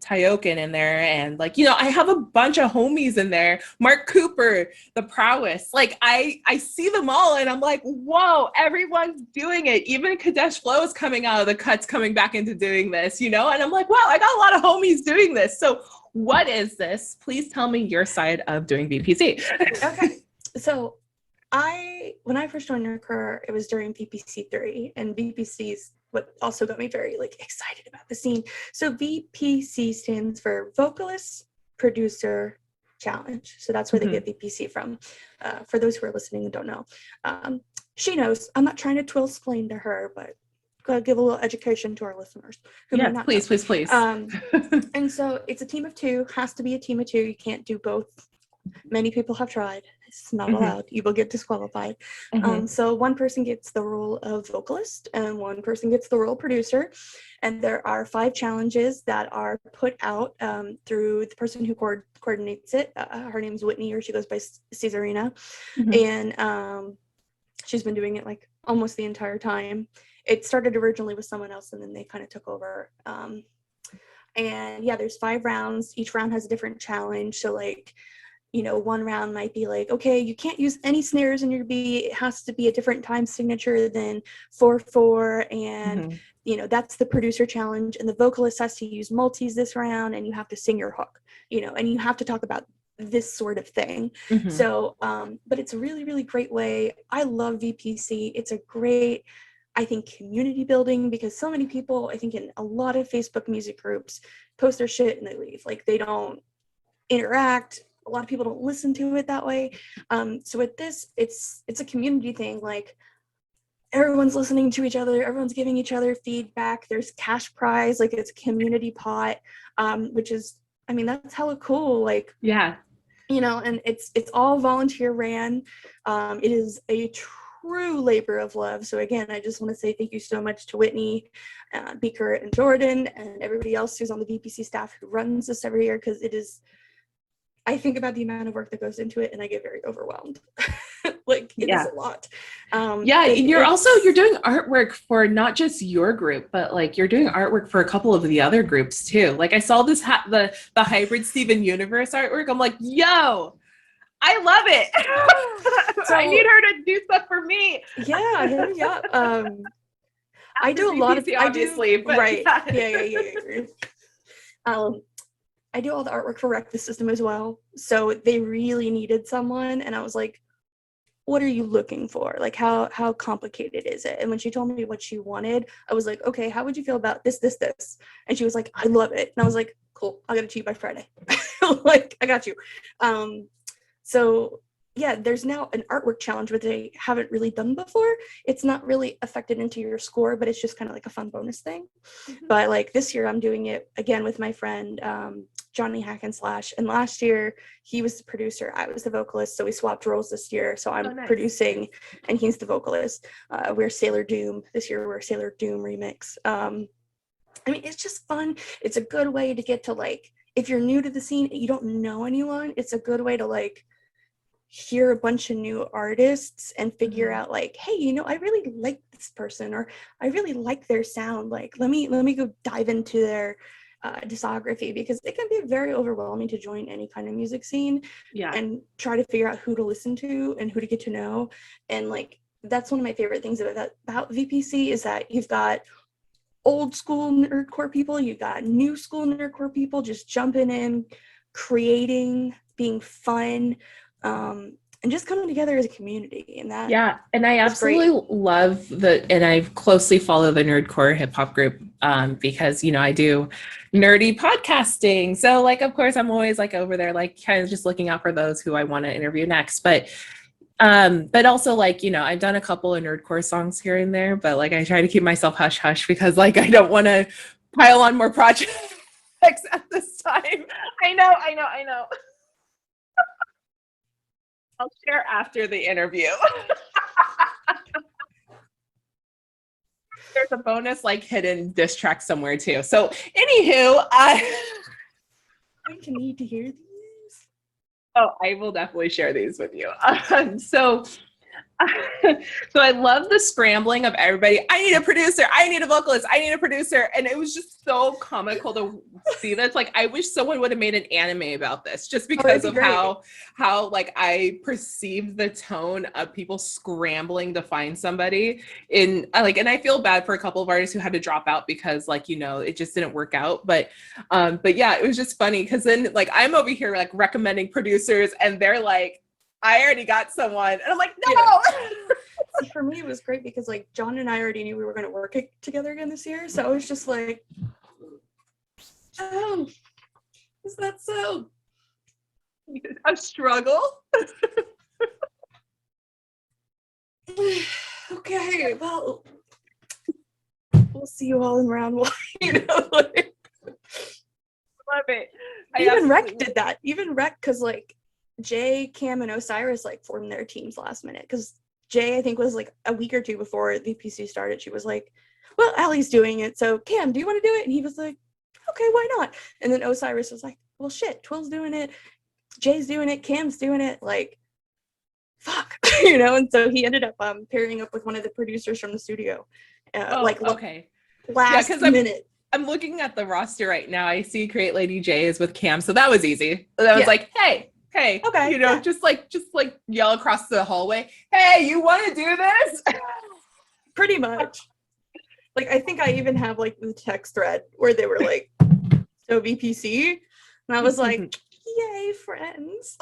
Tyokin in there, and like, I have a bunch of homies in there. Mark Cooper, the Prowess. Like I see them all and I'm like, whoa, everyone's doing it. Even Kadesh Flow is coming out of the cuts, coming back into doing this, and I'm like, wow, I got a lot of homies doing this. So what is this? Please tell me your side of doing VPC. Okay. So when I first joined Nerdcore, it was during VPC 3, and VPC's what also got me very like excited about the scene. So VPC stands for Vocalist Producer Challenge. So that's where they get VPC from. For those who are listening and don't know, she knows. I'm not trying to Twill-splain to her, but gotta give a little education to our listeners. Yeah, please. And so it's a team of 2. Has to be a team of 2. You can't do both. Many people have tried. It's not allowed. You will get disqualified. So one person gets the role of vocalist and one person gets the role of producer. And there are 5 challenges that are put out through the person who coordinates it. Her name's Whitney, or she goes by Caesarina. And she's been doing it like almost the entire time. It started originally with someone else and then they kind of took over. And yeah, there's 5 rounds. Each round has a different challenge. So like, one round might be like, okay, you can't use any snares in your beat. It has to be a different time signature than 4/4. And, that's the producer challenge. And the vocalist has to use multis this round and you have to sing your hook, and you have to talk about this sort of thing. So, but it's a really, really great way. I love VPC. It's a great, I think, community building, because so many people, I think in a lot of Facebook music groups, post their shit and they leave. Like they don't interact. A lot of people don't listen to it that way. So with this, it's a community thing. Like everyone's listening to each other, everyone's giving each other feedback. There's cash prize, like it's a community pot, which is, that's hella cool. Like, yeah, and it's all volunteer ran. It is a true labor of love. So again, I just want to say thank you so much to Whitney, Beaker, and Jordan, and everybody else who's on the VPC staff who runs this every year, because it is, I think about the amount of work that goes into it and I get very overwhelmed. Like it is a lot. You're doing artwork for not just your group, but like you're doing artwork for a couple of the other groups too. Like I saw this the hybrid Steven Universe artwork. I'm like, yo, I love it. So I need her to do stuff for me. Yeah, hit me up. I do a lot of obviously, but right. Yeah. I do all the artwork for Wreck the System as well. So they really needed someone. And I was like, what are you looking for? Like, how complicated is it? And when she told me what she wanted, I was like, okay, how would you feel about this? And she was like, I love it. And I was like, cool, I'll get it to you by Friday. Like, I got you. So yeah, there's now an artwork challenge, which they haven't really done before. It's not really affected into your score, but it's just kind of like a fun bonus thing. But like this year, I'm doing it again with my friend, Johnny Hackenslash. And last year he was the producer, I was the vocalist. So we swapped roles this year. So I'm producing and he's the vocalist. We're Sailor Doom. This year we're Sailor Doom remix. It's just fun. It's a good way to get to like, if you're new to the scene, you don't know anyone, it's a good way to like hear a bunch of new artists and figure out like, hey, I really like this person, or I really like their sound. Like, let me go dive into their discography, because it can be very overwhelming to join any kind of music scene and try to figure out who to listen to and who to get to know. And like, that's one of my favorite things about VPC is that you've got old school nerdcore people, you've got new school nerdcore people just jumping in, creating, being fun, and just coming together as a community. And that and I absolutely love and I closely follow the nerdcore hip hop group because I do nerdy podcasting, so like of course I'm always like over there like kind of just looking out for those who I want to interview next, but also like I've done a couple of nerdcore songs here and there, but like I try to keep myself hush hush because like I don't want to pile on more projects at this time. I know. I'll share after the interview. There's a bonus like hidden diss track somewhere too. So anywho, I can need to hear these. Oh, I will definitely share these with you. So So I love the scrambling of everybody. I need a producer. I need a vocalist. I need a producer. And it was just so comical to see this. Like, I wish someone would have made an anime about this just because of how like I perceived the tone of people scrambling to find somebody in like, and I feel bad for a couple of artists who had to drop out because like, you know, it just didn't work out. But yeah, it was just funny because then like I'm over here like recommending producers and they're like, I already got someone. And I'm like, no. Yeah. See, for me, it was great because like John and I already knew we were going to work together again this year. So I was just like, oh, is that so? A struggle? Okay, well, we'll see you all in round one. You know, like, Love it. even Rec did that. Even Rec, because like Jay, Cam, and Osiris like formed their teams last minute. Because Jay, I think, was like a week or two before VPC started. She was like, "Well, Allie's doing it, so Cam, do you want to do it?" And he was like, "Okay, why not?" And then Osiris was like, "Well, shit, Twill's doing it, Jay's doing it, Cam's doing it. Like, fuck," you know. And so he ended up pairing up with one of the producers from the studio. Okay. Last minute. I'm looking at the roster right now. I see Create Lady J is with Cam, so that was easy. That was like, hey, okay, you know, just like yell across the hallway, hey, you want to do this? Pretty much. Like, I think I even have like the text thread where they were like, so VPC, and I was like, yay, friends.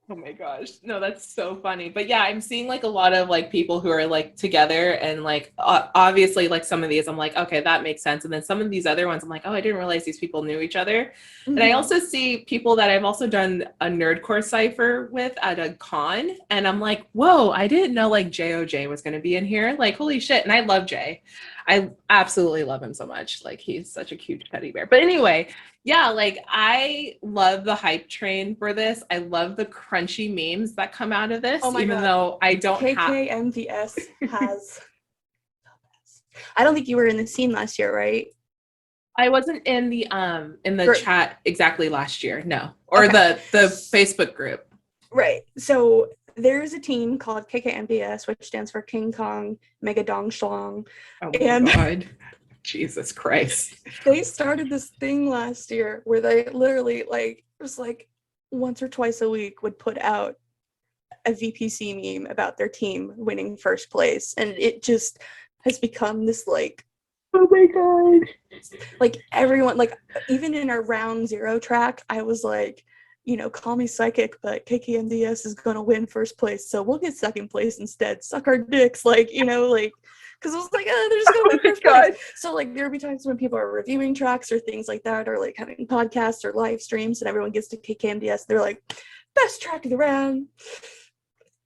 Oh my gosh. No, that's so funny. But yeah, I'm seeing like a lot of like people who are like together and like obviously like some of these I'm like, okay, that makes sense. And then some of these other ones I'm like, oh, I didn't realize these people knew each other. Mm-hmm. And I also see people that I've also done a nerdcore cipher with at a con. And I'm like, whoa, I didn't know like JOJ was going to be in here. Like, holy shit. And I love Jay. I absolutely love him so much. Like, he's such a cute teddy bear. But anyway, yeah, like I love the hype train for this. I love the crunchy memes that come out of this, even though I don't KKMDS has I don't think you were in the scene last year, right? I wasn't in the chat exactly last year, no. Or the Facebook group. Right. So there's a team called KKMDS, which stands for King Kong Mega Dong Schlong. Oh my God. Jesus Christ. They started this thing last year where they literally like it was like once or twice a week would put out a VPC meme about their team winning first place. And it just has become this like, oh my God. Like everyone, like even in our round 0 track, I was like, you know, call me psychic, but KKMDS is going to win first place. So we'll get second place instead. Suck our dicks. Like, you know, like, because I was like, they're just going to win first place. So, like, there'll be times when people are reviewing tracks or things like that, or like having podcasts or live streams, and everyone gets to KKMDS. They're like, best track of the round.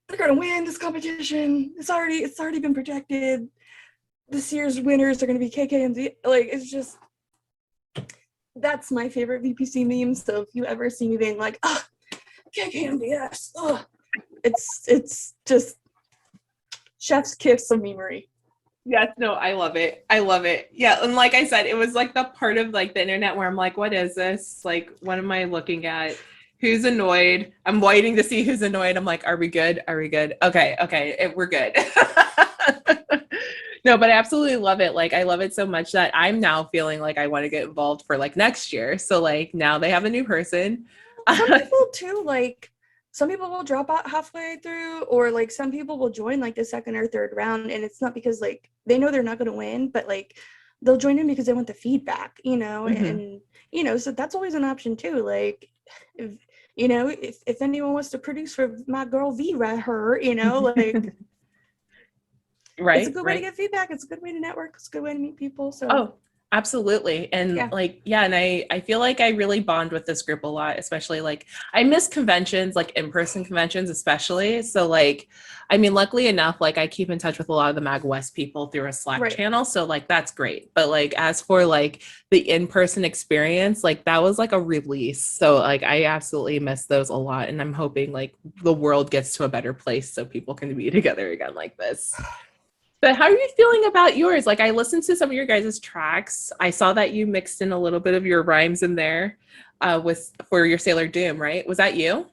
They're going to win this competition. It's already been projected. This year's winners are going to be KKMDS. Like, it's just, that's my favorite VPC meme. So if you ever see me being like, KKMDS, it's just chef's kiss of memery. Yes, no, I love it. I love it. Yeah, and like I said, it was like the part of like the internet where I'm like, what is this? Like, what am I looking at? Who's annoyed? I'm waiting to see who's annoyed. I'm like, are we good? Are we good? Okay, we're good. No, but I absolutely love it. Like, I love it so much that I'm now feeling like I want to get involved for like next year. So like now they have a new person. Some people too, like some people will drop out halfway through, or like some people will join like the second or third round, and it's not because like they know they're not going to win, but like they'll join in because they want the feedback, you know. Mm-hmm. And you know, so that's always an option too. Like if you know, if anyone wants to produce for my girl V, her, you know, like right, it's a good way to get feedback. It's a good way to network. It's a good way to meet people. So absolutely. And and I feel like I really bond with this group a lot, especially like I miss conventions, like in-person conventions especially. So like, I mean, luckily enough, like I keep in touch with a lot of the Mag West people through a Slack channel. So like, that's great. But like, as for like the in-person experience, like that was like a release. So like, I absolutely miss those a lot. And I'm hoping like the world gets to a better place so people can be together again like this. But how are you feeling about yours? Like I listened to some of your guys' tracks. I saw that you mixed in a little bit of your rhymes in there for your Sailor Doom, right? Was that you?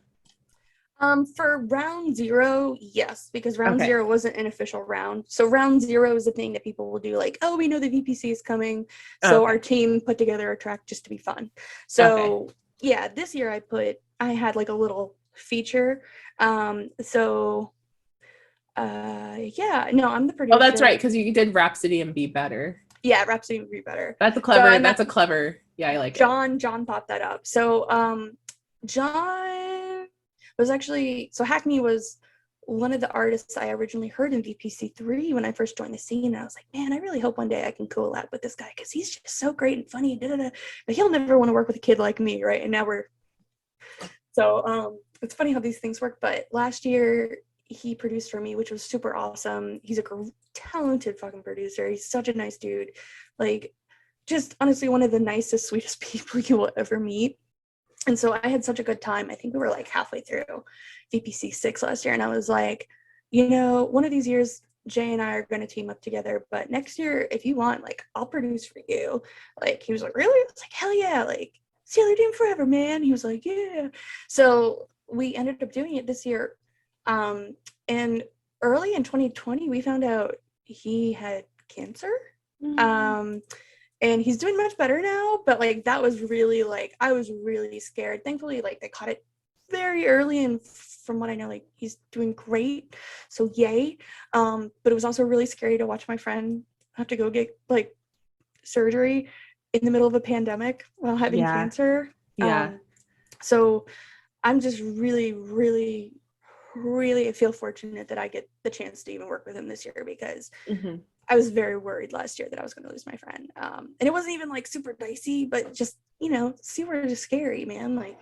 For round 0, yes, because round Okay. 0 wasn't an official round. So round 0 is a thing that people will do, like, oh, we know the VPC is coming, so Okay. our team put together a track just to be fun. Okay. So yeah, this year I had like a little feature. So yeah, no, I'm the Oh, that's producer. right, because you did Rhapsody and Be Better. Yeah, Rhapsody would be better. That's a So clever. and That's that a clever. Yeah, I like it. John thought that up. So John was actually, so Hackney was one of the artists I originally heard in VPC3 when I first joined the scene. And I was like, man, I really hope one day I can collab with this guy because he's just so great and funny. Da, da, da. But he'll never want to work with a kid like me, right? And now it's funny how these things work. But last year he produced for me, which was super awesome. He's a talented fucking producer. He's such a nice dude. Like, just honestly one of the nicest, sweetest people you will ever meet. And so I had such a good time. I think we were like halfway through VPC 6 last year. And I was like, one of these years, Jay and I are going to team up together. But next year, if you want, like, I'll produce for you. Like, he was like, really? I was like, hell yeah. Like, Sailor Doom forever, man. He was like, yeah. So we ended up doing it this year. And early in 2020, we found out he had cancer. And he's doing much better now, but like that was really, like, I was really scared. Thankfully, like, they caught it very early, and from what I know, like, he's doing great, so yay. But it was also really scary to watch my friend have to go get like surgery in the middle of a pandemic while having cancer. So I'm just really, really, really, I feel fortunate that I get the chance to even work with him this year, because I was very worried last year that I was going to lose my friend. And it wasn't even like super dicey, but just, super just scary, man. Like,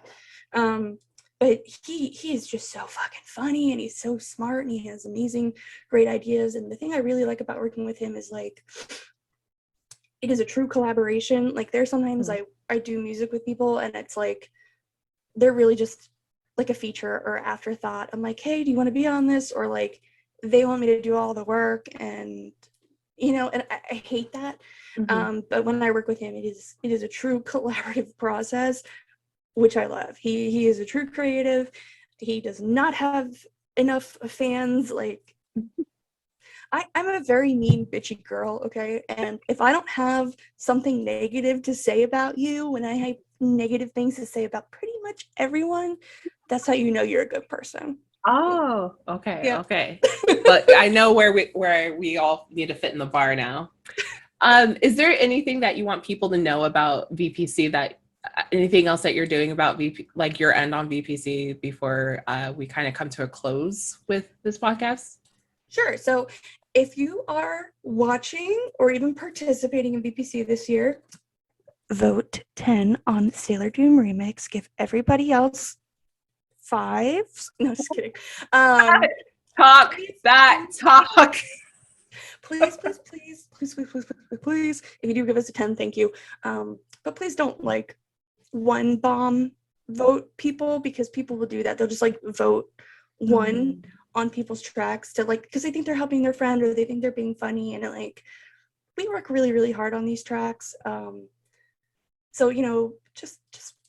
but he is just so fucking funny, and he's so smart, and he has amazing, great ideas. And the thing I really like about working with him is, like, it is a true collaboration. Like, there's sometimes I do music with people, and it's like, they're really just like a feature or afterthought. I'm like, hey, do you want to be on this? Or like, they want me to do all the work, and and I hate that. But when I work with him, it is a true collaborative process, which I love. He is a true creative. He does not have enough fans. Like, I'm a very mean, bitchy girl, okay? And if I don't have something negative to say about you, when I have negative things to say about pretty much everyone, that's how you know you're a good person. Oh, okay, Yeah. okay. But I know where we all need to fit in the bar now. Is there anything that you want people to know about VPC, that anything else that you're doing about VP, like your end on VPC, before we kind of come to a close with this podcast? Sure. So if you are watching or even participating in VPC this year, vote 10 on Sailor Doom Remix. Give everybody else 5s. No, just kidding. Talk. Please, please, please, please, please, please, please, please. If you do give us a 10, thank you. But please don't, like, one bomb vote people, because people will do that. They'll just, like, vote one on people's tracks to, like, because they think they're helping their friend, or they think they're being funny, and like, we work really, really hard on these tracks. So just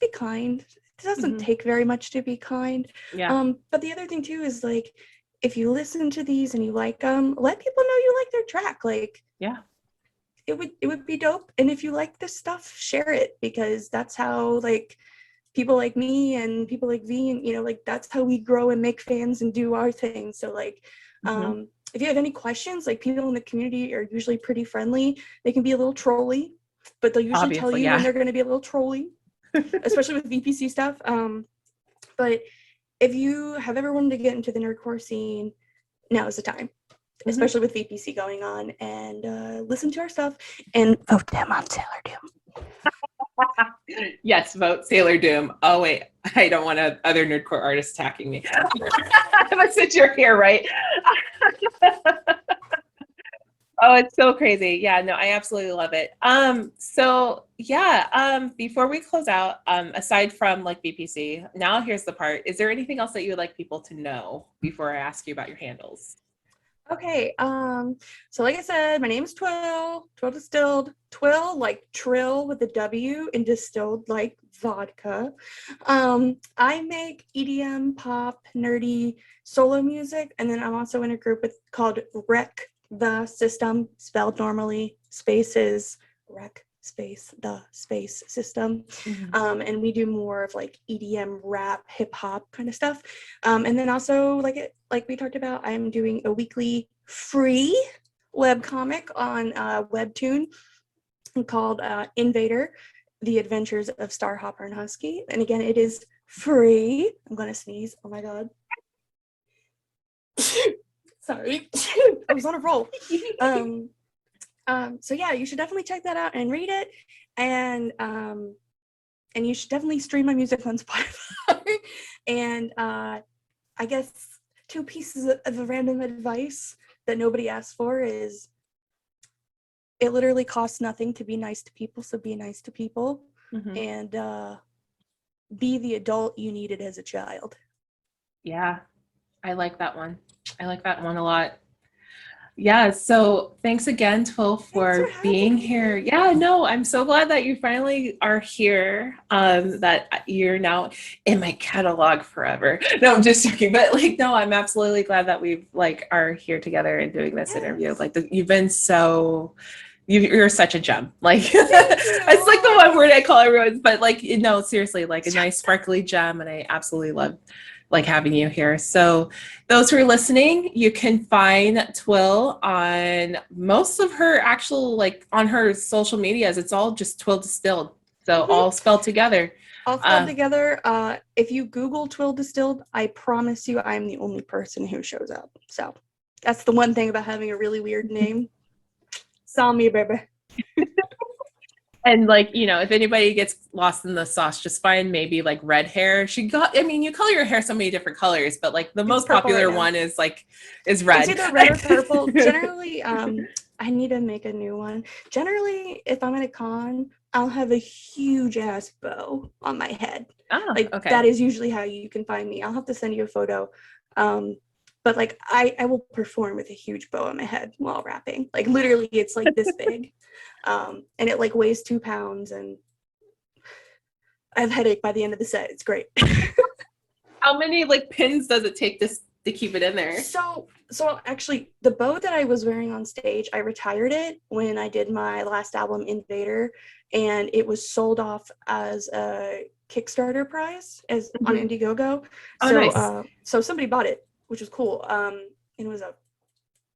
be kind. It doesn't take very much to be kind. But the other thing too is, like, if you listen to these and you like them, let people know you like their track. Like, it would be dope. And if you like this stuff, share it, because that's how, like, people like me and people like V, and like, that's how we grow and make fans and do our thing. So, like, if you have any questions, like, people in the community are usually pretty friendly. They can be a little trolly, but they'll usually tell you when they're going to be a little trolly, especially with VPC stuff. But if you have ever wanted to get into the nerdcore scene, now is the time, especially with VPC going on, and listen to our stuff and vote them on Sailor Doom. Yes, vote Sailor Doom. Oh wait, I don't want other nerdcore artists attacking me. But since you're here, right? Oh, it's so crazy. Yeah, no, I absolutely love it. So yeah, before we close out, aside from, like, VPC, now here's the part. Is there anything else that you would like people to know before I ask you about your handles? Okay, so like I said, my name is Twill, Twill Distilled. Twill like trill with a W and distilled like vodka. I make EDM, pop, nerdy solo music, and then I'm also in a group called Rec the System, spelled normally, spaces, Rec space the space system. And we do more of like EDM, rap, hip hop kind of stuff. And then also like we talked about, I'm doing a weekly free web comic on Webtoon called Invader: The Adventures of Starhopper and Husky. And again, it is free. I'm gonna sneeze. Oh my god. Sorry. I was on a roll. So yeah, you should definitely check that out and read it. And you should definitely stream my music on Spotify. And I guess 2 pieces of random advice that nobody asked for is, it literally costs nothing to be nice to people, so be nice to people. And be the adult you needed as a child. Yeah, I like that one. I like that one a lot. Yeah, so thanks again, Twill, for being here. Yeah, no, I'm so glad that you finally are here, that you're now in my catalog forever. No, I'm just joking, but like, no, I'm absolutely glad that we've like are here together and doing this interview. Like, you've been so, you're such a gem. Like, it's like the one word I call everyone, but like, no, seriously, like a nice sparkly gem, and I absolutely love like having you here. So those who are listening, you can find Twill on most of her actual, like on her social medias. It's all just Twill Distilled. So all spelled together. All spelled together. If you Google Twill Distilled, I promise you I'm the only person who shows up. So that's the one thing about having a really weird name. Saw me, baby. And like, you know, if anybody gets lost in the sauce, just find maybe like red hair. You color your hair so many different colors, but like the most popular one is red. It's either red or purple. Generally, I need to make a new one. Generally, if I'm at a con, I'll have a huge ass bow on my head. Okay. That is usually how you can find me. I'll have to send you a photo. But like I will perform with a huge bow on my head while rapping. Like literally it's like this big. And it like weighs 2 pounds, and I have a headache by the end of the set. It's great. How many like pins does it take to keep it in there? So actually the bow that I was wearing on stage, I retired it when I did my last album, Invader, and it was sold off as a Kickstarter prize on Indiegogo. Nice. So somebody bought it, which was cool. And it was a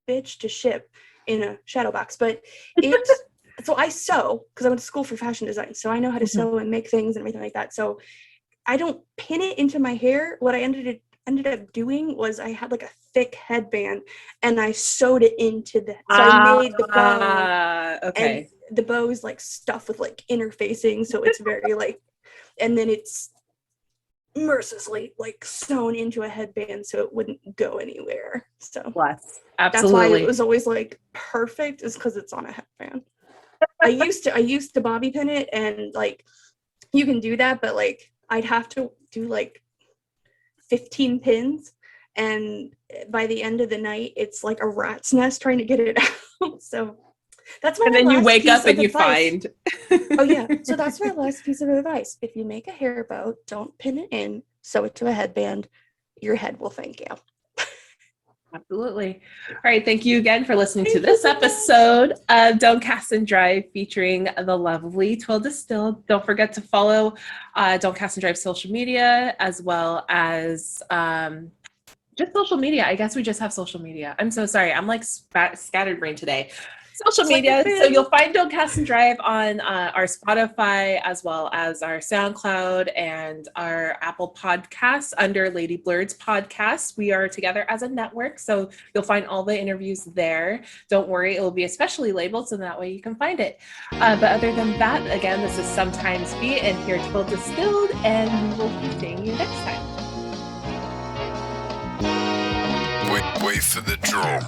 bitch to ship in a shadow box, but it's so I sew because I went to school for fashion design, so I know how to sew and make things and everything like that. So I don't pin it into my hair. What I ended up doing was I had like a thick headband and I sewed it into the. So I made the bow. Okay. And the bow is like stuffed with like interfacing, so it's very like, and then it's mercilessly like sewn into a headband so it wouldn't go anywhere. So yes, absolutely. That's why it was always like perfect, is because it's on a headband. I used to bobby pin it, and like you can do that, but like I'd have to do like 15 pins, and by the end of the night it's like a rat's nest trying to get it out. So that's my and then you wake up and you find. Oh yeah, so that's my last piece of advice. If you make a hair bow, don't pin it in, sew it to a headband. Your head will thank you. Absolutely. All right. Thank you again for listening to this episode of Don't Cast and Drive, featuring the lovely Twill Distilled. Don't forget to follow Don't Cast and Drive social media, as well as just social media. I guess we just have social media. I'm so sorry. I'm like scattered brain today. Social media. So you'll find Don't Cast and Drive on our Spotify, as well as our SoundCloud and our Apple Podcasts under Lady Blurred's podcast. We are together as a network, so you'll find all the interviews there. Don't worry, it will be especially labeled so that way you can find it. But other than that, again, this is Sometimes Be, and here Twill Distilled, and we will be seeing you next time. Wait for the drum.